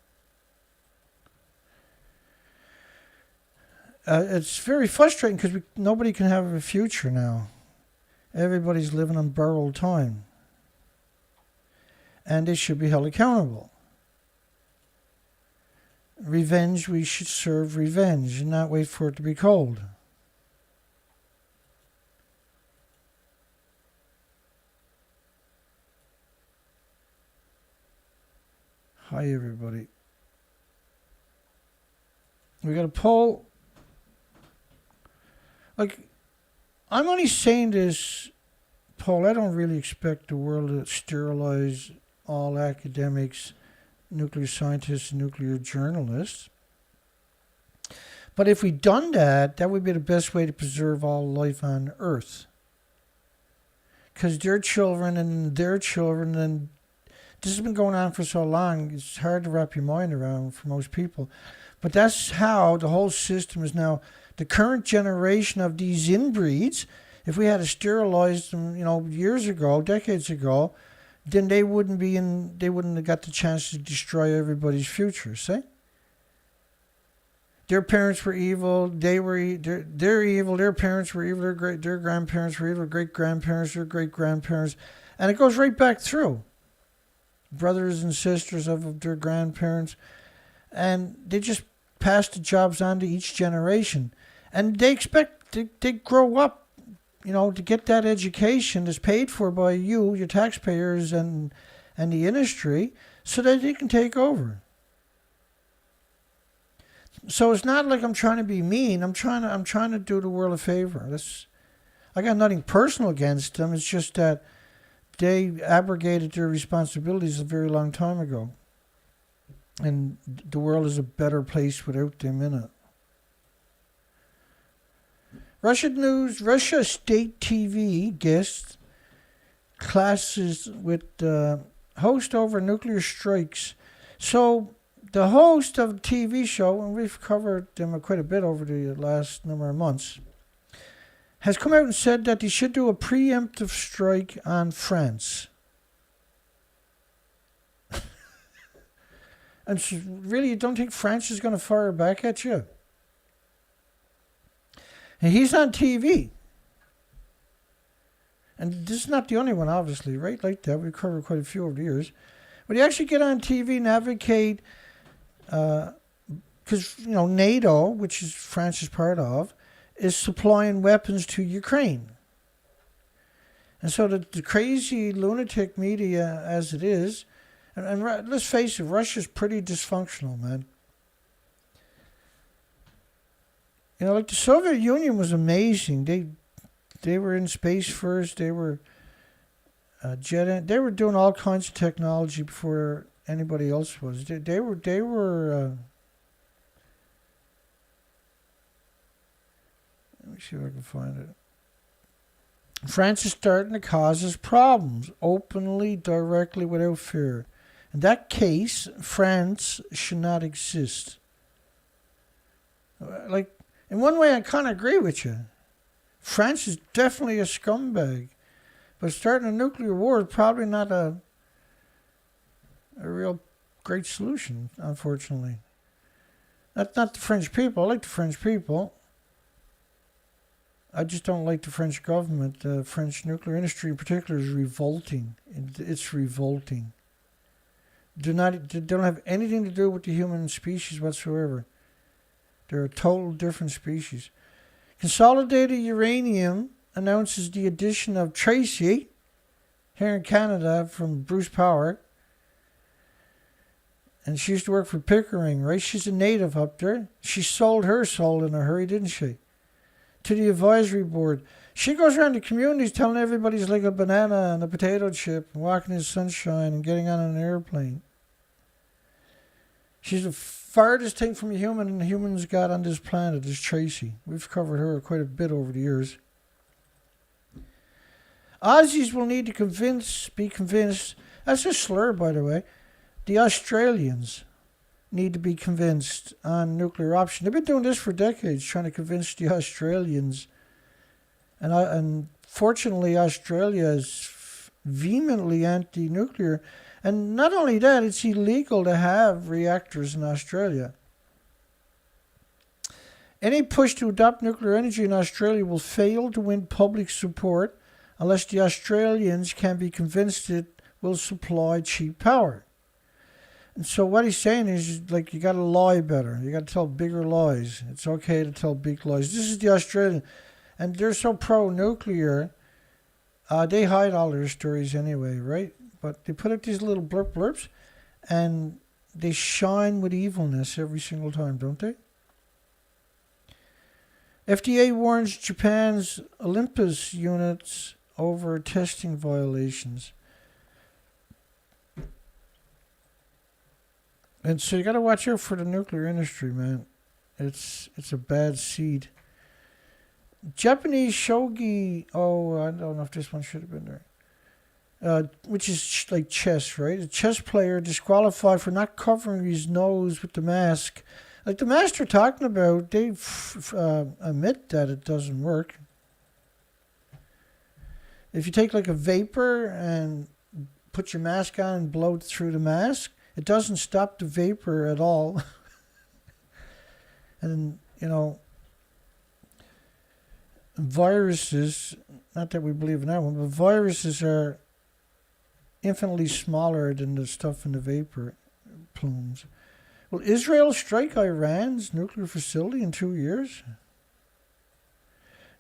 It's very frustrating because nobody can have a future now. Everybody's living on borrowed time. And they should be held accountable. Revenge, we should serve revenge and not wait for it to be cold. Hi, everybody. We got a poll. Like, I'm only saying this, Paul, I don't really expect the world to sterilize all academics, nuclear scientists, and nuclear journalists. But if we'd done that, that would be the best way to preserve all life on Earth. Because their children and their children, and this has been going on for so long, it's hard to wrap your mind around for most people. But that's how the whole system is now. The current generation of these inbreeds, if we had to sterilize them, years ago, decades ago, then they wouldn't have got the chance to destroy everybody's future, see? Their parents were evil, they're evil, their parents were evil, their grandparents were evil, great-grandparents, their great-grandparents, and it goes right back through. Brothers and sisters of their grandparents, and they just pass the jobs on to each generation. And they expect they grow up, to get that education that's paid for by you, your taxpayers, and the industry, so that they can take over. So it's not like I'm trying to be mean. I'm trying to do the world a favor. I got nothing personal against them. It's just that they abrogated their responsibilities a very long time ago. And the world is a better place without them in it. Russia news, Russia state TV guest clashes with host over nuclear strikes. So the host of the TV show, and we've covered them quite a bit over the last number of months, has come out and said that they should do a preemptive strike on France. And so really, you don't think France is going to fire back at you? And he's on TV. And this is not the only one, obviously, right? Like that. We've covered quite a few over the years. But he actually get on TV and advocate, because, NATO, which is France is part of, is supplying weapons to Ukraine. And so the crazy lunatic media as it is, and let's face it, Russia's pretty dysfunctional, man. Like the Soviet Union was amazing. They were in space first. They were they were doing all kinds of technology before anybody else was. They were. Let me see if I can find it. France is starting to cause us problems openly, directly, without fear. In that case, France should not exist. Like, in one way, I kind of agree with you. France is definitely a scumbag. But starting a nuclear war is probably not a real great solution, unfortunately. That's not the French people. I like the French people. I just don't like the French government. The French nuclear industry in particular is revolting. It's revolting. They don't have anything to do with the human species whatsoever. They're a total different species. Consolidated Uranium announces the addition of Tracy here in Canada from Bruce Power. And she used to work for Pickering, right? She's a native up there. She sold her soul in a hurry, didn't she? To the advisory board. She goes around the communities telling everybody he's like a banana and a potato chip and walking in the sunshine and getting on an airplane. She's the farthest thing from a human humans got on this planet is Tracy. We've covered her quite a bit over the years. Aussies will need to be convinced, that's a slur by the way, the Australians need to be convinced on nuclear option. They've been doing this for decades, trying to convince the Australians. And fortunately, Australia is vehemently anti-nuclear. And not only that, it's illegal to have reactors in Australia. Any push to adopt nuclear energy in Australia will fail to win public support unless the Australians can be convinced it will supply cheap power. And so what he's saying is, like, you got to lie better. You got to tell bigger lies. It's okay to tell big lies. This is the Australian. And they're so pro-nuclear, they hide all their stories anyway, right? But they put up these little blurps, and they shine with evilness every single time, don't they? FDA warns Japan's Olympus units over testing violations. And so you got to watch out for the nuclear industry, man. It's a bad seed. Japanese shogi. Oh, I don't know if this one should have been there. Which is like chess, right? A chess player disqualified for not covering his nose with the mask. Like the mask they're talking about, they admit that it doesn't work. If you take like a vapor and put your mask on and blow it through the mask, it doesn't stop the vapor at all. And, you know, viruses, not that we believe in that one, but viruses are infinitely smaller than the stuff in the vapor plumes. Will Israel strike Iran's nuclear facility in 2 years?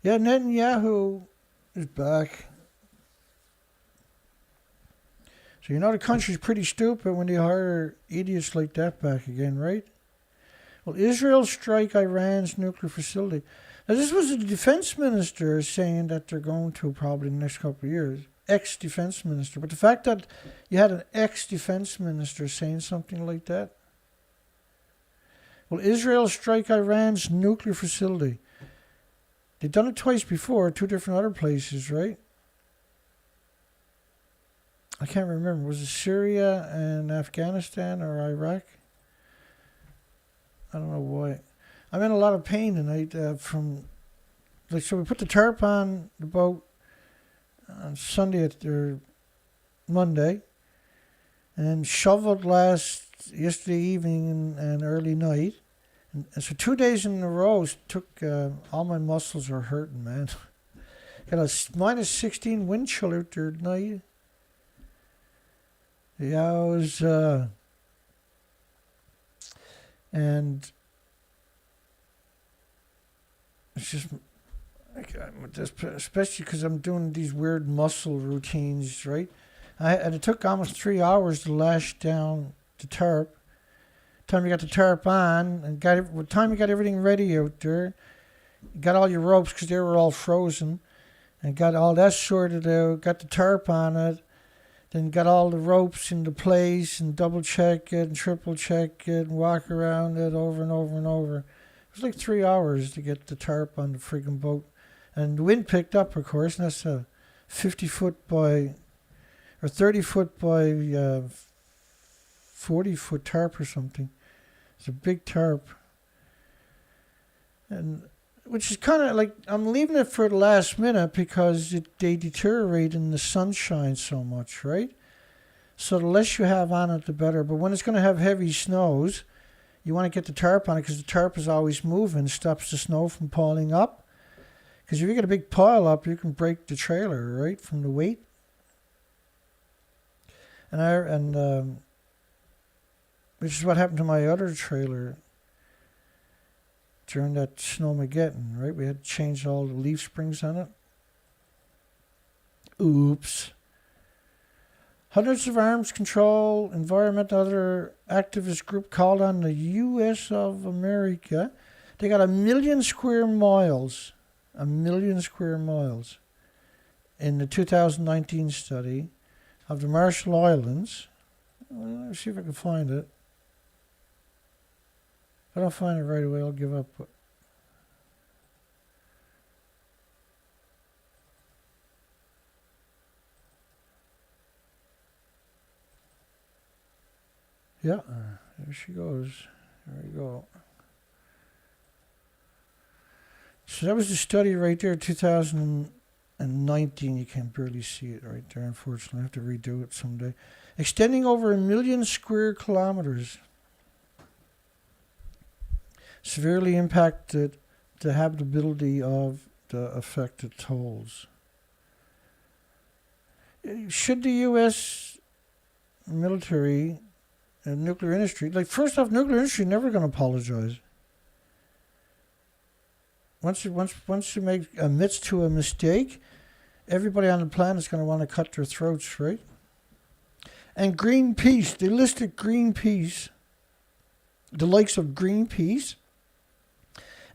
Yeah, Netanyahu is back. So you know the country's pretty stupid when they hire idiots like that back again, right? Will Israel strike Iran's nuclear facility? Now this was a defense minister saying that they're going to probably in the next couple of years. Ex-defense minister. But the fact that you had an ex-defense minister saying something like that. Will Israel strike Iran's nuclear facility? They've done it twice before, 2 different other places, right? I can't remember. Was it Syria and Afghanistan or Iraq? I don't know why. I'm in a lot of pain tonight so we put the tarp on the boat on Sunday or Monday and shoveled yesterday evening and early night. And so 2 days in a row all my muscles are hurting, man. Got a minus 16 wind chill out there tonight. Yeah, I was, and it's just, especially because I'm doing these weird muscle routines, right? And it took almost 3 hours to lash down the tarp. Time you got the tarp on, and time you got everything ready out there, you got all your ropes because they were all frozen, and got all that sorted out, got the tarp on it, then got all the ropes into place and double check it and triple check it and walk around it over and over and over. It was like 3 hours to get the tarp on the friggin' boat. And the wind picked up, of course, and that's a 50-foot by, or 30-foot by 40-foot tarp or something. It's a big tarp. And which is kind of like, I'm leaving it for the last minute because they deteriorate in the sunshine so much, right? So the less you have on it, the better. But when it's going to have heavy snows, you want to get the tarp on it because the tarp is always moving, stops the snow from piling up. Because if you get a big pile up, you can break the trailer, right, from the weight. And which is what happened to my other trailer during that Snowmageddon, right? We had to change all the leaf springs on it. Oops. Hundreds of arms control, environmental, other activist group called on the U.S. of America. They got 1 million square miles. 1 million square miles in the 2019 study of the Marshall Islands. Let me see if I can find it. If I don't find it right away, I'll give up. Yeah, there she goes. There we go. So that was the study right there, 2019. You can barely see it right there, unfortunately. I have to redo it someday. Extending over 1 million square kilometers. Severely impacted the habitability of the affected tolls. Should the U.S. military and nuclear industry, like, first off, nuclear industry never going to apologize. Once you admits to a mistake, everybody on the planet is going to want to cut their throats, right? And Greenpeace, they listed Greenpeace, the likes of Greenpeace,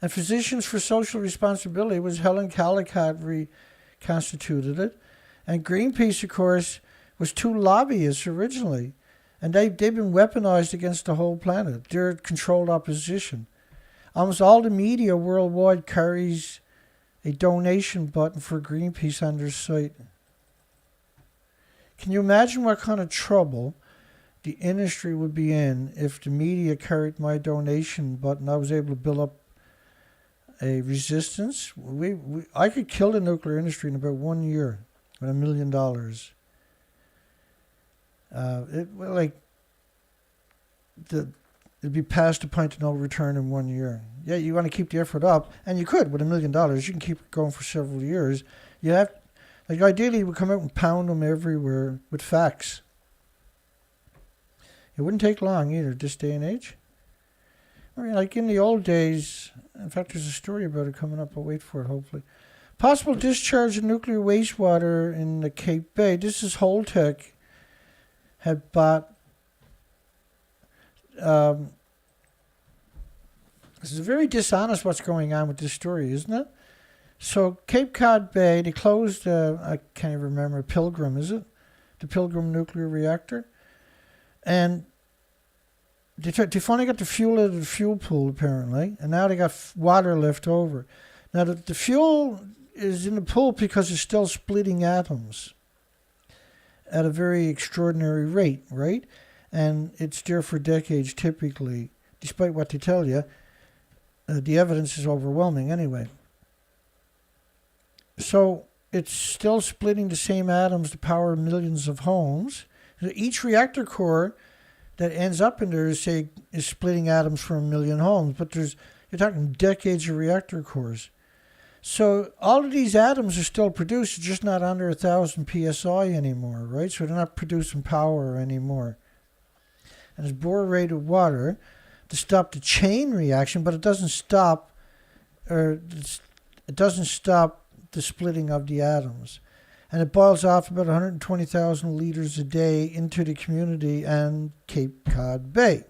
and Physicians for Social Responsibility was Helen Calicut reconstituted it. And Greenpeace, of course, was two lobbyists originally. And they've been weaponized against the whole planet. They're controlled opposition. Almost all the media worldwide carries a donation button for Greenpeace on their site. Can you imagine what kind of trouble the industry would be in if the media carried my donation button? I was able to build up a resistance. I could kill the nuclear industry in about 1 year with $1 million. It'd be past the point of no return in 1 year. Yeah, you want to keep the effort up, and you could with $1 million. You can keep it going for several years. You have, like, ideally, you would come out and pound them everywhere with facts. It wouldn't take long either, this day and age. I mean, like in the old days, in fact, there's a story about it coming up. I'll wait for it, hopefully. Possible discharge of nuclear wastewater in the Cape Bay. This is Holtec had bought. This is very dishonest what's going on with this story, isn't it? So Cape Cod Bay, they closed, I can't even remember, Pilgrim, is it? The Pilgrim nuclear reactor. And they finally got the fuel out of the fuel pool, apparently, and now they got water left over. Now, the fuel is in the pool because it's still splitting atoms at a very extraordinary rate, right? And it's there for decades, typically, despite what they tell you. The evidence is overwhelming anyway. So it's still splitting the same atoms to power millions of homes. Each reactor core that ends up in there is splitting atoms for 1 million homes, but you're talking decades of reactor cores. So all of these atoms are still produced, just not under 1,000 psi anymore, right? So they're not producing power anymore. And it's borated water to stop the chain reaction, but it doesn't stop the splitting of the atoms. And it boils off about 120,000 liters a day into the community and Cape Cod Bay.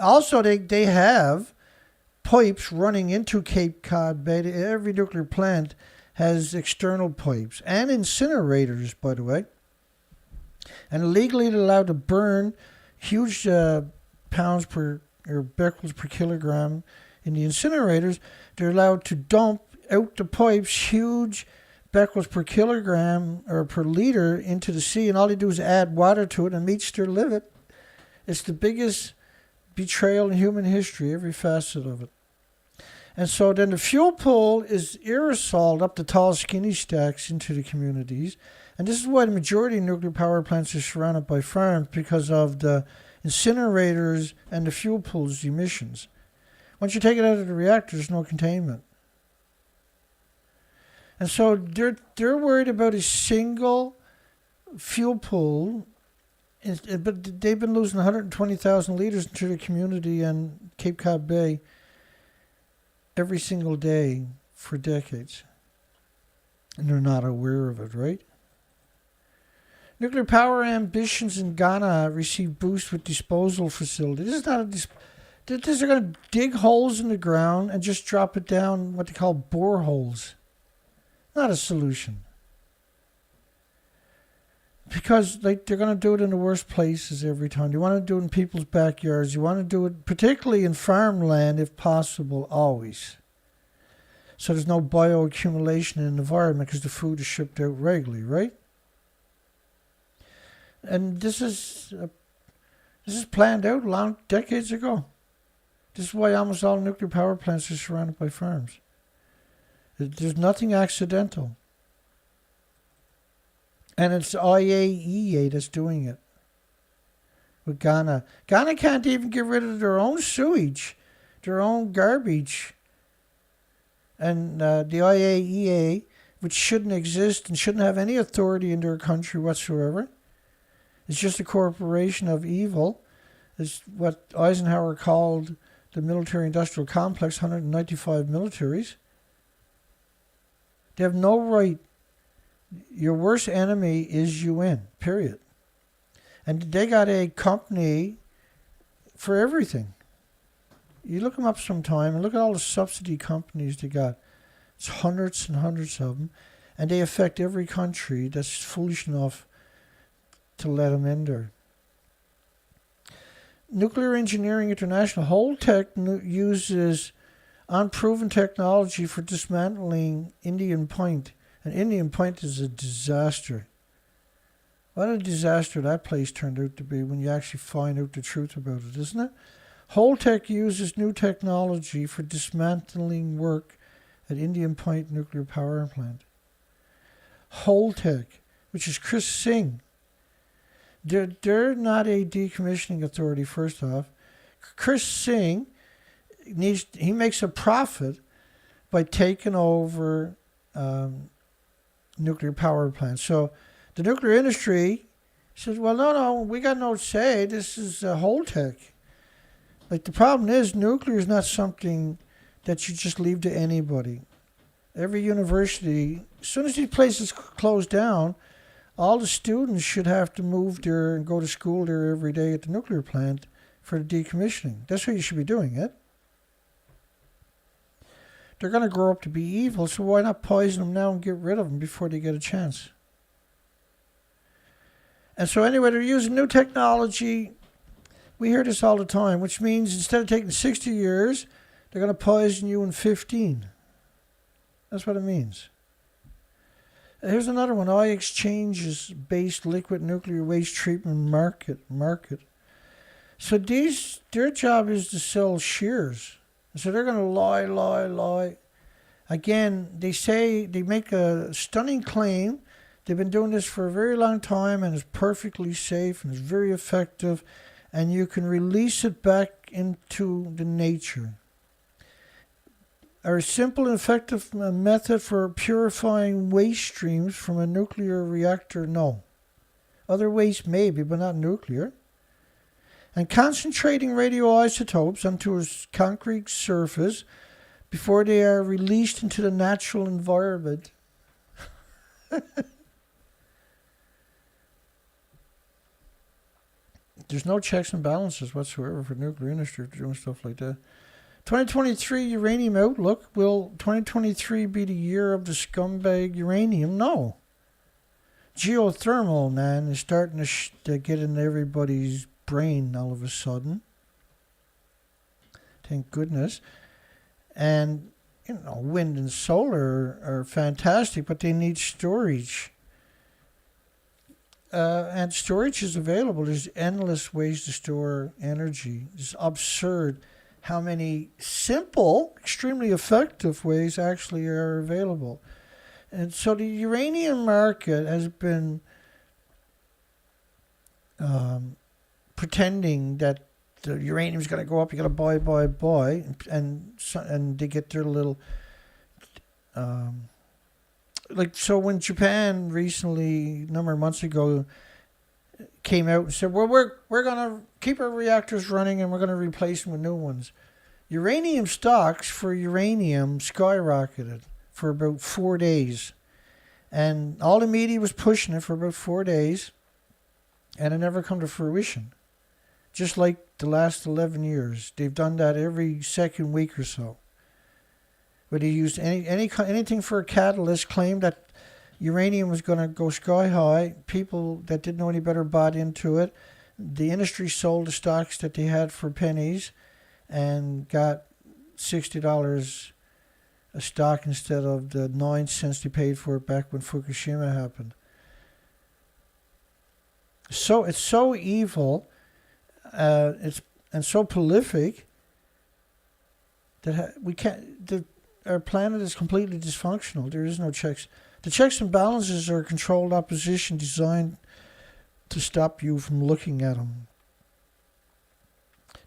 Also, they have pipes running into Cape Cod Bay. Every nuclear plant has external pipes and incinerators, by the way. And legally they're allowed to burn huge pounds per or becquerels per kilogram in the incinerators. They're allowed to dump out the pipes huge becquerels per kilogram or per liter into the sea, and all they do is add water to it and meets their limit. It's the biggest betrayal in human history, every facet of it. And so then the fuel pool is aerosoled up the tall, skinny stacks into the communities. And this is why the majority of nuclear power plants are surrounded by farms, because of the incinerators and the fuel pool's emissions. Once you take it out of the reactor, there's no containment. And so they're worried about a single fuel pool, but they've been losing 120,000 liters into the community and Cape Cod Bay every single day for decades. And they're not aware of it, right? Nuclear power ambitions in Ghana receive boost with disposal facility. This is not they're going to dig holes in the ground and just drop it down what they call boreholes. Not a solution. Because they're going to do it in the worst places every time. You want to do it in people's backyards. You want to do it particularly in farmland if possible, always. So there's no bioaccumulation in the environment because the food is shipped out regularly, right? And this is planned out long decades ago. This is why almost all nuclear power plants are surrounded by farms. There's nothing accidental. And it's IAEA that's doing it with Ghana. Ghana can't even get rid of their own sewage, their own garbage. And the IAEA, which shouldn't exist and shouldn't have any authority in their country whatsoever, it's just a corporation of evil. It's what Eisenhower called the military-industrial complex, 195 militaries. They have no right. Your worst enemy is UN, period. And they got a company for everything. You look them up sometime and look at all the subsidy companies they got. It's hundreds and hundreds of them. And they affect every country that's foolish enough to let them in there. Nuclear Engineering International, Holtec uses unproven technology for dismantling Indian Point. And Indian Point is a disaster. What a disaster that place turned out to be when you actually find out the truth about it, isn't it? Holtec uses new technology for dismantling work at Indian Point Nuclear Power Plant. Holtec, which is Chris Singh. They're not a decommissioning authority, first off. Chris Singh he makes a profit by taking over nuclear power plants. So the nuclear industry says, well, no, we got no say. This is Holtec. Like, the problem is nuclear is not something that you just leave to anybody. Every university, as soon as these places close down, all the students should have to move there and go to school there every day at the nuclear plant for the decommissioning. That's how you should be doing it. They're going to grow up to be evil, so why not poison them now and get rid of them before they get a chance? And so anyway, they're using new technology. We hear this all the time, which means instead of taking 60 years, they're going to poison you in 15. That's what it means. Here's another one. iExchanges-based liquid nuclear waste treatment market. So their job is to sell shares. So they're going to lie. Again, they make a stunning claim. They've been doing this for a very long time and it's perfectly safe and it's very effective. And you can release it back into the nature. A simple and effective method for purifying waste streams from a nuclear reactor? No. Other waste maybe, but not nuclear. And concentrating radioisotopes onto a concrete surface before they are released into the natural environment. There's no checks and balances whatsoever for nuclear industry doing stuff like that. 2023 uranium outlook. Will 2023 be the year of the scumbag uranium? No. Geothermal, man, is starting to get in everybody's brain all of a sudden. Thank goodness. And, wind and solar are fantastic, but they need storage. And storage is available. There's endless ways to store energy. It's absurd how many simple, extremely effective ways actually are available. And so the uranium market has been pretending that the uranium is going to go up. You got to buy, and they get their little So when Japan recently, a number of months ago, came out and said, well, we're going to keep our reactors running and we're going to replace them with new ones. Uranium stocks for uranium skyrocketed for about 4 days. And all the media was pushing it for about 4 days. And it never come to fruition. Just like the last 11 years. They've done that every second week or so. Where they used anything for a catalyst, claimed that uranium was going to go sky high. People that didn't know any better bought into it. The industry sold the stocks that they had for pennies and got $60 a stock instead of the 9 cents they paid for it back when Fukushima happened. So it's so evil, it's so prolific that we can't. Our planet is completely dysfunctional. There is no checks. The checks and balances are a controlled opposition designed to stop you from looking at them.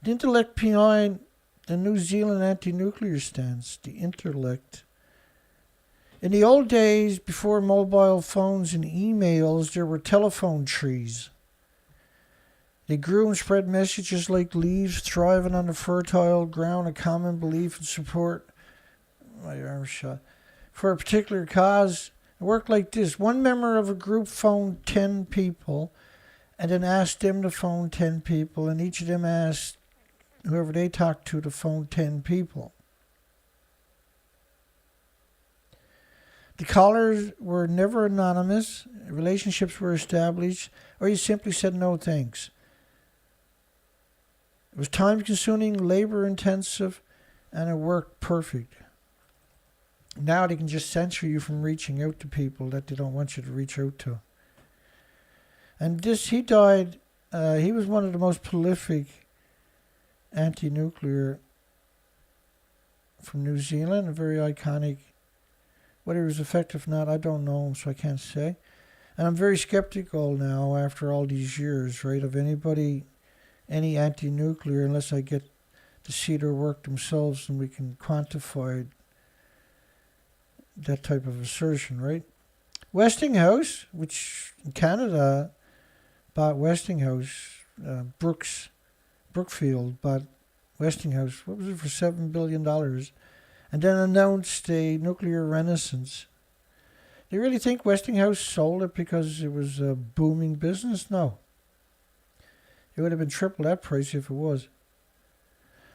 The intellect behind the New Zealand anti-nuclear stance, the intellect. In the old days, before mobile phones and emails, there were telephone trees. They grew and spread messages like leaves, thriving on the fertile ground of common belief and support. My arm shot. For a particular cause, it worked like this. One member of a group phoned 10 people and then asked them to phone 10 people, and each of them asked whoever they talked to phone 10 people. The callers were never anonymous, relationships were established, or you simply said no thanks. It was time-consuming, labor-intensive, and it worked perfect. Now they can just censor you from reaching out to people that they don't want you to reach out to. And he died, he was one of the most prolific anti-nuclear from New Zealand, a very iconic. Whether he was effective or not, I don't know, so I can't say. And I'm very skeptical now, after all these years, right, of any anti-nuclear, unless I get to see their work themselves and we can quantify that type of assertion, right? Westinghouse, which in Canada bought Westinghouse, Brookfield bought Westinghouse, what was it, for $7 billion, and then announced a nuclear renaissance. Do you really think Westinghouse sold it because it was a booming business? No. It would have been triple that price if it was.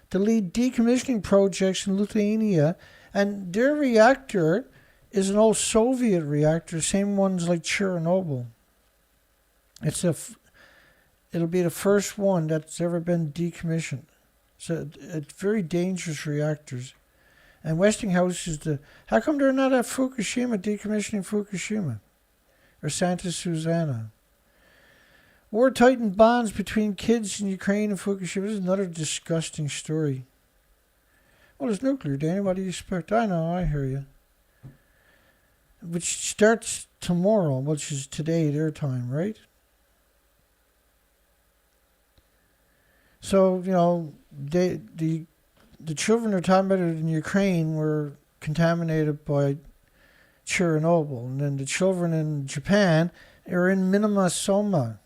To lead decommissioning projects in Lithuania, and their reactor is an old Soviet reactor, same ones like Chernobyl. It'll be the first one that's ever been decommissioned. So it's very dangerous reactors. And Westinghouse is how come they're not at Fukushima, decommissioning Fukushima? Or Santa Susana? War tightened bonds between kids in Ukraine and Fukushima. This is another disgusting story. Well, it's nuclear, Danny. What do you expect? I know, I hear you. Which starts tomorrow, which is today, their time, right? So, the children are talking about it in Ukraine were contaminated by Chernobyl. And then the children in Japan are in minima soma,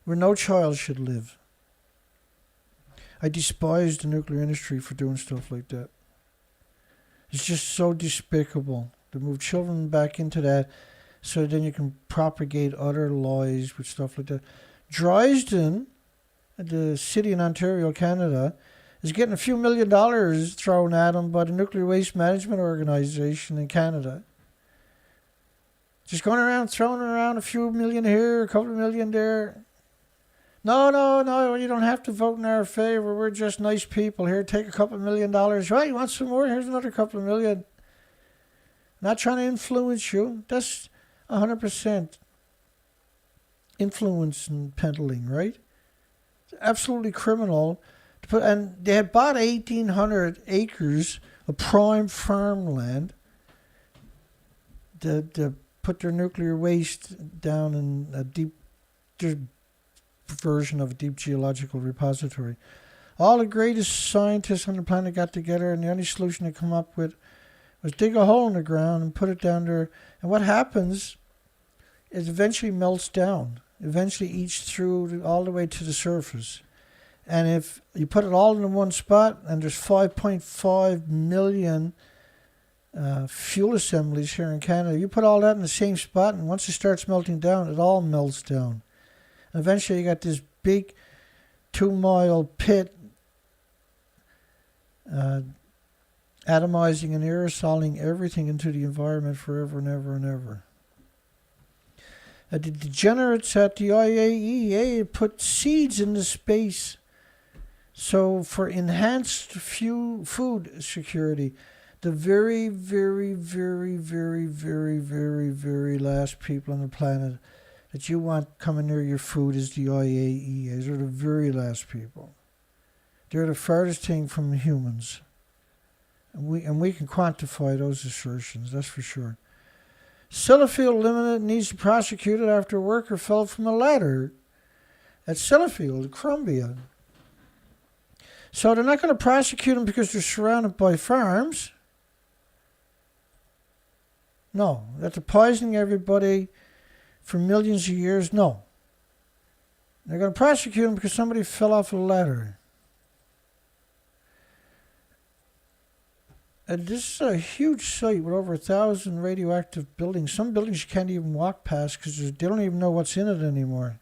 where no child should live. I despise the nuclear industry for doing stuff like that. It's just so despicable to move children back into that so then you can propagate other lies with stuff like that. Dresden, the city in Ontario, Canada, is getting a few $1 million thrown at them by the Nuclear Waste Management Organization in Canada. Just going around, throwing around a few million here, a couple of million there. No, you don't have to vote in our favor. We're just nice people. Here, take a couple of $1 million. Right, you want some more? Here's another couple of million. Not trying to influence you. That's 100% influence and peddling, right? It's absolutely criminal. And they had bought 1,800 acres of prime farmland to put their nuclear waste down in a deep version of a deep geological repository. All the greatest scientists on the planet got together, and the only solution they come up with was dig a hole in the ground and put it down there. And what happens is eventually melts down. Eventually eats through all the way to the surface. And if you put it all in one spot, and there's 5.5 million fuel assemblies here in Canada, you put all that in the same spot, and once it starts melting down, it all melts down. And eventually you got this big 2-mile pit atomizing and aerosoling everything into the environment forever and ever and ever. The degenerates at the IAEA put seeds into space. So for enhanced food security, the very, very, very, very, very, very, very last people on the planet that you want coming near your food is the IAEA. They're the very last people. They're the farthest thing from humans. And we can quantify those assertions, that's for sure. Sellafield Limited needs to prosecute it after a worker fell from a ladder at Sellafield, Columbia. So they're not going to prosecute them because they're surrounded by farms. No. That they're poisoning everybody for millions of years. No. They're going to prosecute them because somebody fell off a ladder. And this is a huge site with over 1,000 radioactive buildings. Some buildings you can't even walk past because they don't even know what's in it anymore.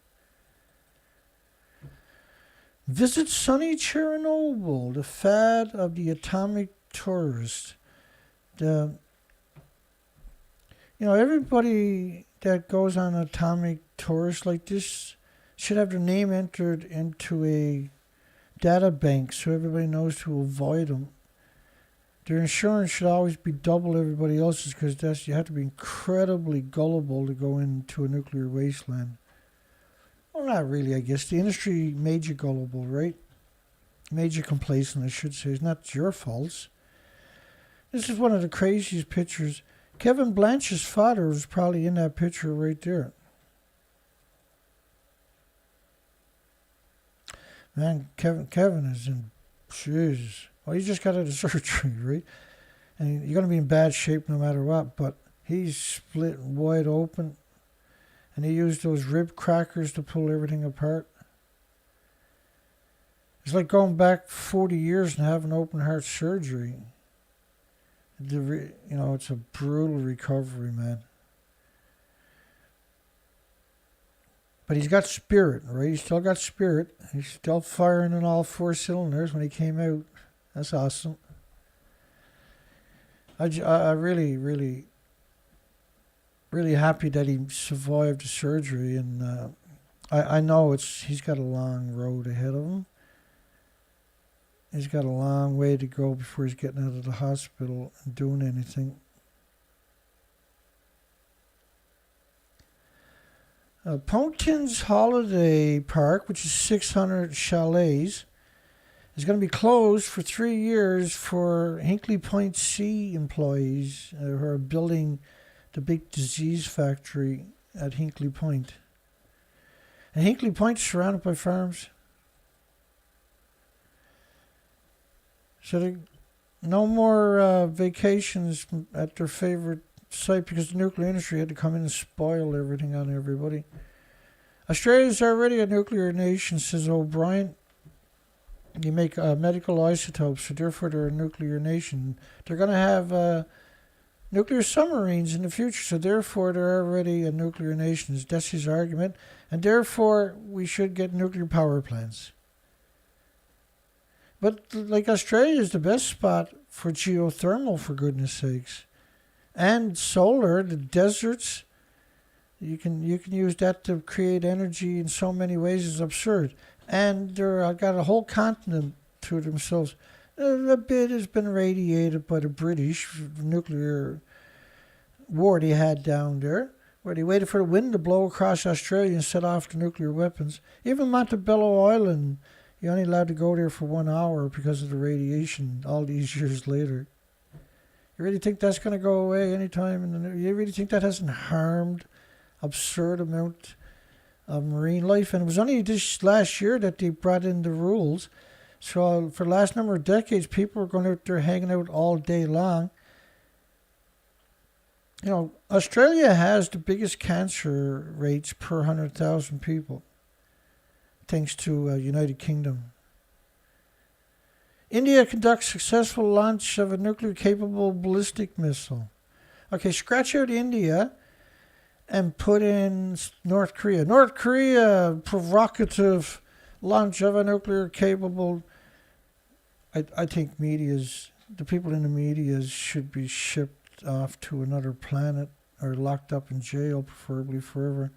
Visit sunny Chernobyl, the fad of the atomic tourist. Everybody that goes on atomic tours like this should have their name entered into a data bank so everybody knows to avoid them. Their insurance should always be double everybody else's because you have to be incredibly gullible to go into a nuclear wasteland. Well, not really, I guess. The industry made you gullible, right? Made you complacent, I should say. It's not your faults. This is one of the craziest pictures. Kevin Blanch's father was probably in that picture right there. Man, Kevin is in... Jesus. Well, he just got out of surgery, right? And you're going to be in bad shape no matter what, but he's split wide open. And he used those rib crackers to pull everything apart. It's like going back 40 years and having open heart surgery. It's a brutal recovery, man. But he's got spirit, right? He's still got spirit. He's still firing on all 4 cylinders when he came out. That's awesome. I really, really, really happy that he survived the surgery, and I know he's got a long road ahead of him. He's got a long way to go before he's getting out of the hospital and doing anything. Pontin's Holiday Park, which is 600 chalets, is going to be closed for 3 years for Hinkley Point C employees who are building the big disease factory at Hinkley Point. And Hinkley Point is surrounded by farms. So no more vacations at their favorite site because the nuclear industry had to come in and spoil everything on everybody. Australia's already a nuclear nation, says O'Brien. You make medical isotopes, so therefore they're a nuclear nation. They're going to have nuclear submarines in the future, so therefore they're already a nuclear nation. That's his argument. And therefore we should get nuclear power plants. But like Australia is the best spot for geothermal, for goodness sakes. And solar, the deserts, you can use that to create energy in so many ways, it's absurd. And they're got a whole continent to themselves. A bit has been radiated by the British nuclear war they had down there, where they waited for the wind to blow across Australia and set off the nuclear weapons. Even Montebello Island, you're only allowed to go there for 1 hour because of the radiation all these years later. You really think that's going to go away anytime? You really think that hasn't harmed absurd amount of marine life? And it was only this last year that they brought in the rules. So for the last number of decades, people were going out there hanging out all day long. Australia has the biggest cancer rates per 100,000 people, thanks to United Kingdom. India conducts successful launch of a nuclear-capable ballistic missile. Okay, scratch out India and put in North Korea. North Korea, provocative launch of a nuclear-capable... I think the people in the media should be shipped off to another planet or locked up in jail, preferably forever.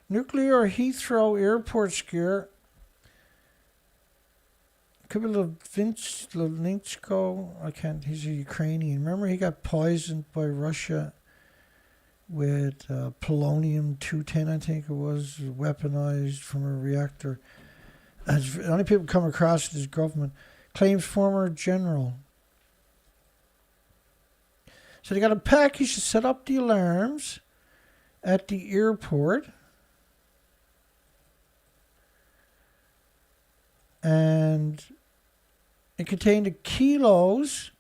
Nuclear Heathrow airport scare. Could be Linchko. I can't. He's a Ukrainian. Remember, he got poisoned by Russia with polonium-210, I think it was, weaponized from a reactor. The only people come across it is government. Claims former general. So they got a package to set up the alarms at the airport. And it contained kilos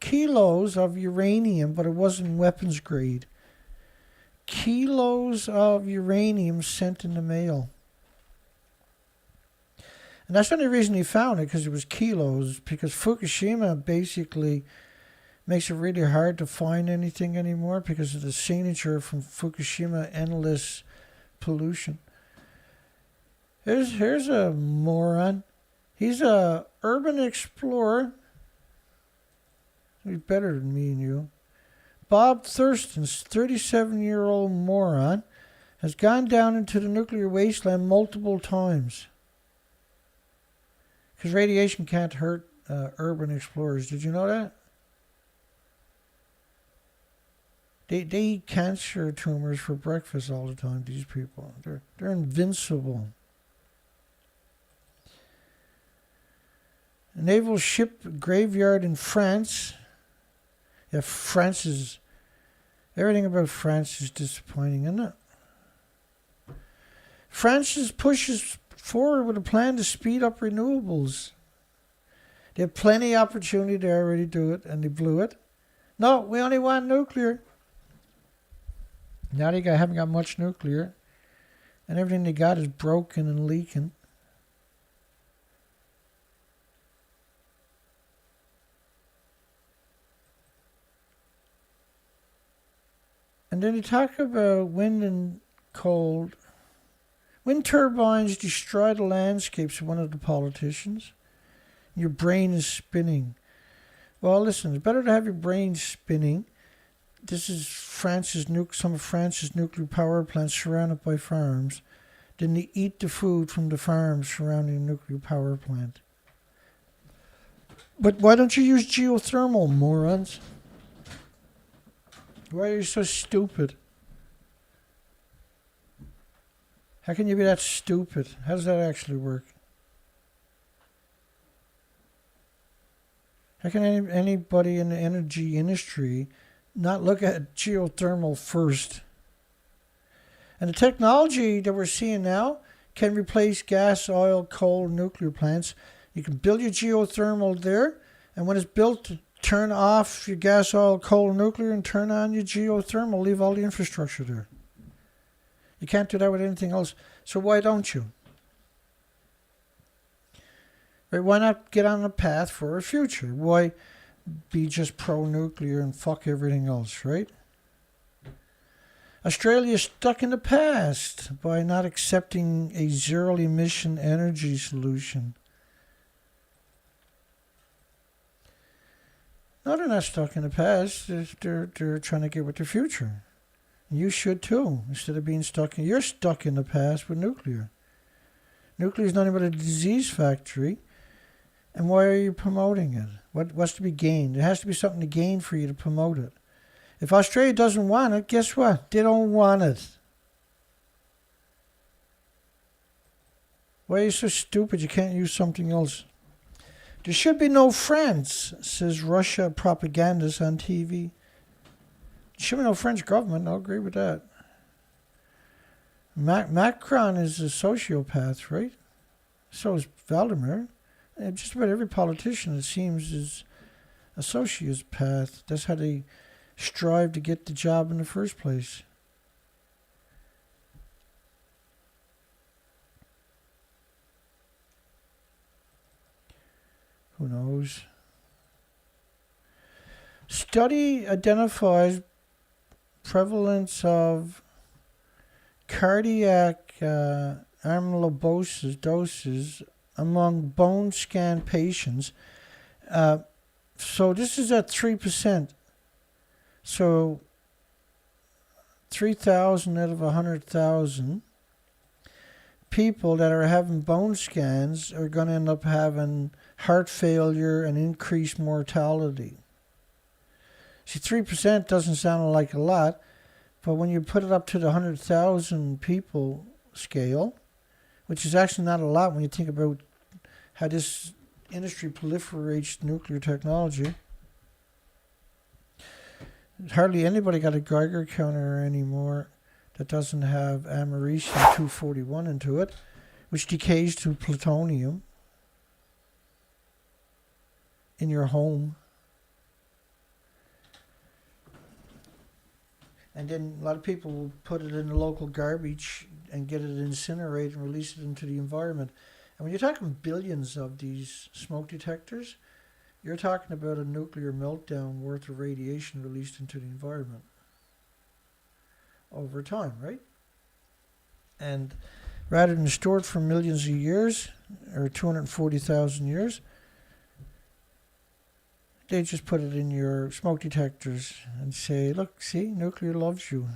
of uranium, but it wasn't weapons grade. Kilos of uranium sent in the mail. And that's the only reason he found it, because it was kilos, because Fukushima basically makes it really hard to find anything anymore because of the signature from Fukushima, endless pollution. Here's a moron. He's a urban explorer. He's better than me and you. Bob Thurston's 37-year-old moron has gone down into the nuclear wasteland multiple times. Because radiation can't hurt urban explorers. Did you know that? They eat cancer tumors for breakfast all the time, these people. They're invincible. A naval ship graveyard in France. Yeah, everything about France is disappointing, isn't it? France pushes forward with a plan to speed up renewables. They have plenty of opportunity to already do it, and they blew it. No, we only want nuclear. Now they haven't got much nuclear, and everything they got is broken and leaking. And then they talk about wind and cold. Wind turbines destroy the landscapes of one of the politicians. Your brain is spinning. Well, listen, it's better to have your brain spinning. This is some of France's nuclear power plants surrounded by farms. Then they eat the food from the farms surrounding the nuclear power plant. But why don't you use geothermal, morons? Why are you so stupid? How can you be that stupid? How does that actually work? How can anybody in the energy industry not look at geothermal first? And the technology that we're seeing now can replace gas, oil, coal, nuclear plants. You can build your geothermal there, and when it's built, turn off your gas, oil, coal, nuclear, and turn on your geothermal. Leave all the infrastructure there. You can't do that with anything else. So why don't you? Right? Why not get on a path for a future? Why be just pro-nuclear and fuck everything else, right? Australia is stuck in the past by not accepting a zero-emission energy solution. No, they're not stuck in the past. They're trying to get with the future. You should too. Instead of being you're stuck in the past with nuclear. Nuclear is nothing but a disease factory. And why are you promoting it? What's to be gained? There has to be something to gain for you to promote it. If Australia doesn't want it, guess what? They don't want it. Why are you so stupid you can't use something else? There should be no France, says Russia propagandist on TV. There should be no French government. I'll agree with that. Macron is a sociopath, right? So is Vladimir. And just about every politician, it seems, is a sociopath. That's how they strive to get the job in the first place. Who knows? Study identifies prevalence of cardiac amyloidosis among bone scan patients. So this is at 3%. So 3,000 out of 100,000 people that are having bone scans are going to end up having heart failure and increased mortality. See, 3% doesn't sound like a lot, but when you put it up to the 100,000 people scale, which is actually not a lot when you think about how this industry proliferates nuclear technology. Hardly anybody got a Geiger counter anymore that doesn't have americium-241 into it, which decays to plutonium in your home. And then a lot of people will put it in the local garbage and get it incinerated and release it into the environment. And when you're talking billions of these smoke detectors, you're talking about a nuclear meltdown worth of radiation released into the environment over time, right? And rather than store it for millions of years, or 240,000 years, they just put it in your smoke detectors and say, look, see, nuclear loves you.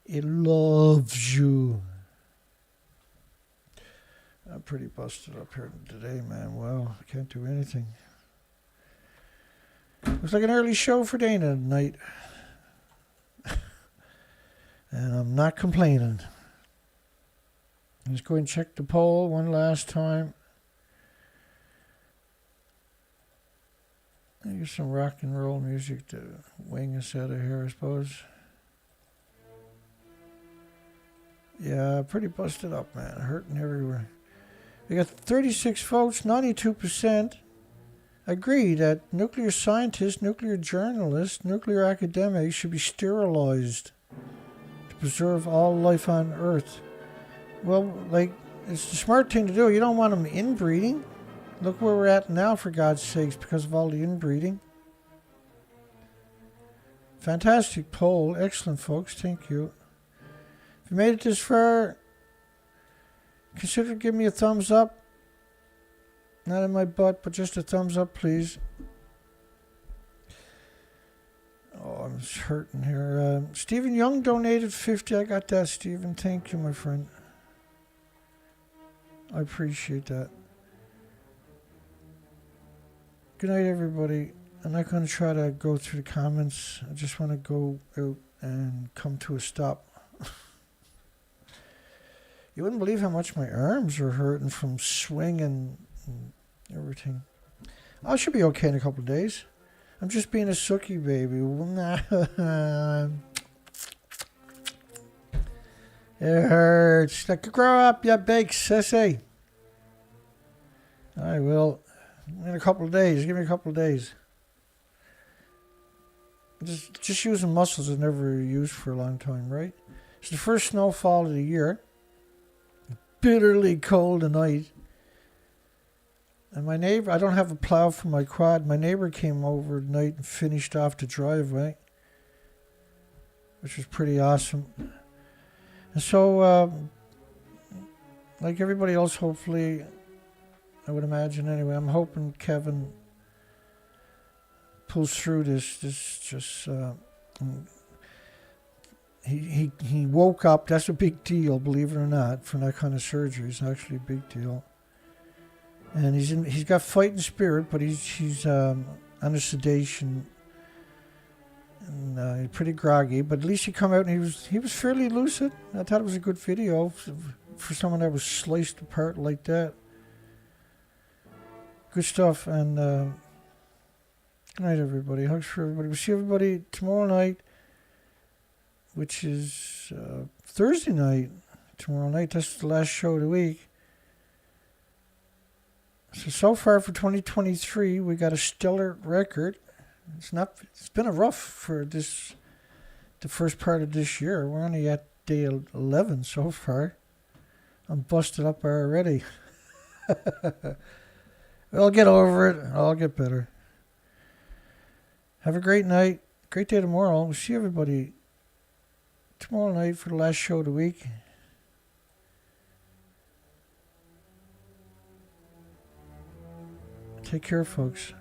It loves you. I'm pretty busted up here today, man. Wow, I can't do anything. Looks like an early show for Dana tonight. And I'm not complaining. Let's go and check the poll one last time. Here's some rock and roll music to wing us out of here, I suppose. Yeah, pretty busted up, man. Hurting everywhere. We got 36 votes, 92% agree that nuclear scientists, nuclear journalists, nuclear academics should be sterilized to preserve all life on Earth. Well, like, it's the smart thing to do. You don't want them inbreeding. Look where we're at now, for God's sakes, because of all the inbreeding. Fantastic poll. Excellent, folks. Thank you. If you made it this far, consider giving me a thumbs up. Not in my butt, but just a thumbs up, please. Oh, I'm just hurting here. Stephen Young donated 50. I got that, Stephen. Thank you, my friend. I appreciate that. Good night, everybody. I'm not going to try to go through the comments. I just want to go out and come to a stop. You wouldn't believe how much my arms are hurting from swinging and everything. I should be okay in a couple of days. I'm just being a sookie baby. It hurts. Like, grow up, you big sissy. I will. In a couple of days. Give me a couple of days. Just using muscles I've never used for a long time, right? It's the first snowfall of the year. Bitterly cold tonight. And my neighbor, I don't have a plow for my quad. My neighbor came over tonight and finished off the driveway, which was pretty awesome. And so, like everybody else, hopefully, I would imagine anyway, I'm hoping Kevin pulls through this. He woke up. That's a big deal, believe it or not, for that kind of surgery. It's actually a big deal. And he's got fighting spirit, but he's under sedation and he's pretty groggy. But at least he come out and he was fairly lucid. I thought it was a good video for someone that was sliced apart like that. Good stuff. And good night, everybody. Hugs for everybody. We'll see everybody tomorrow night, which is Thursday night. Tomorrow night. That's the last show of the week. So far for 2023, we got a stellar record. It's been a rough for the first part of this year. We're only at day 11 so far. I'm busted up already. I'll get over it. I'll get better. Have a great night. Great day tomorrow. We'll see everybody tomorrow night for the last show of the week. Take care, folks.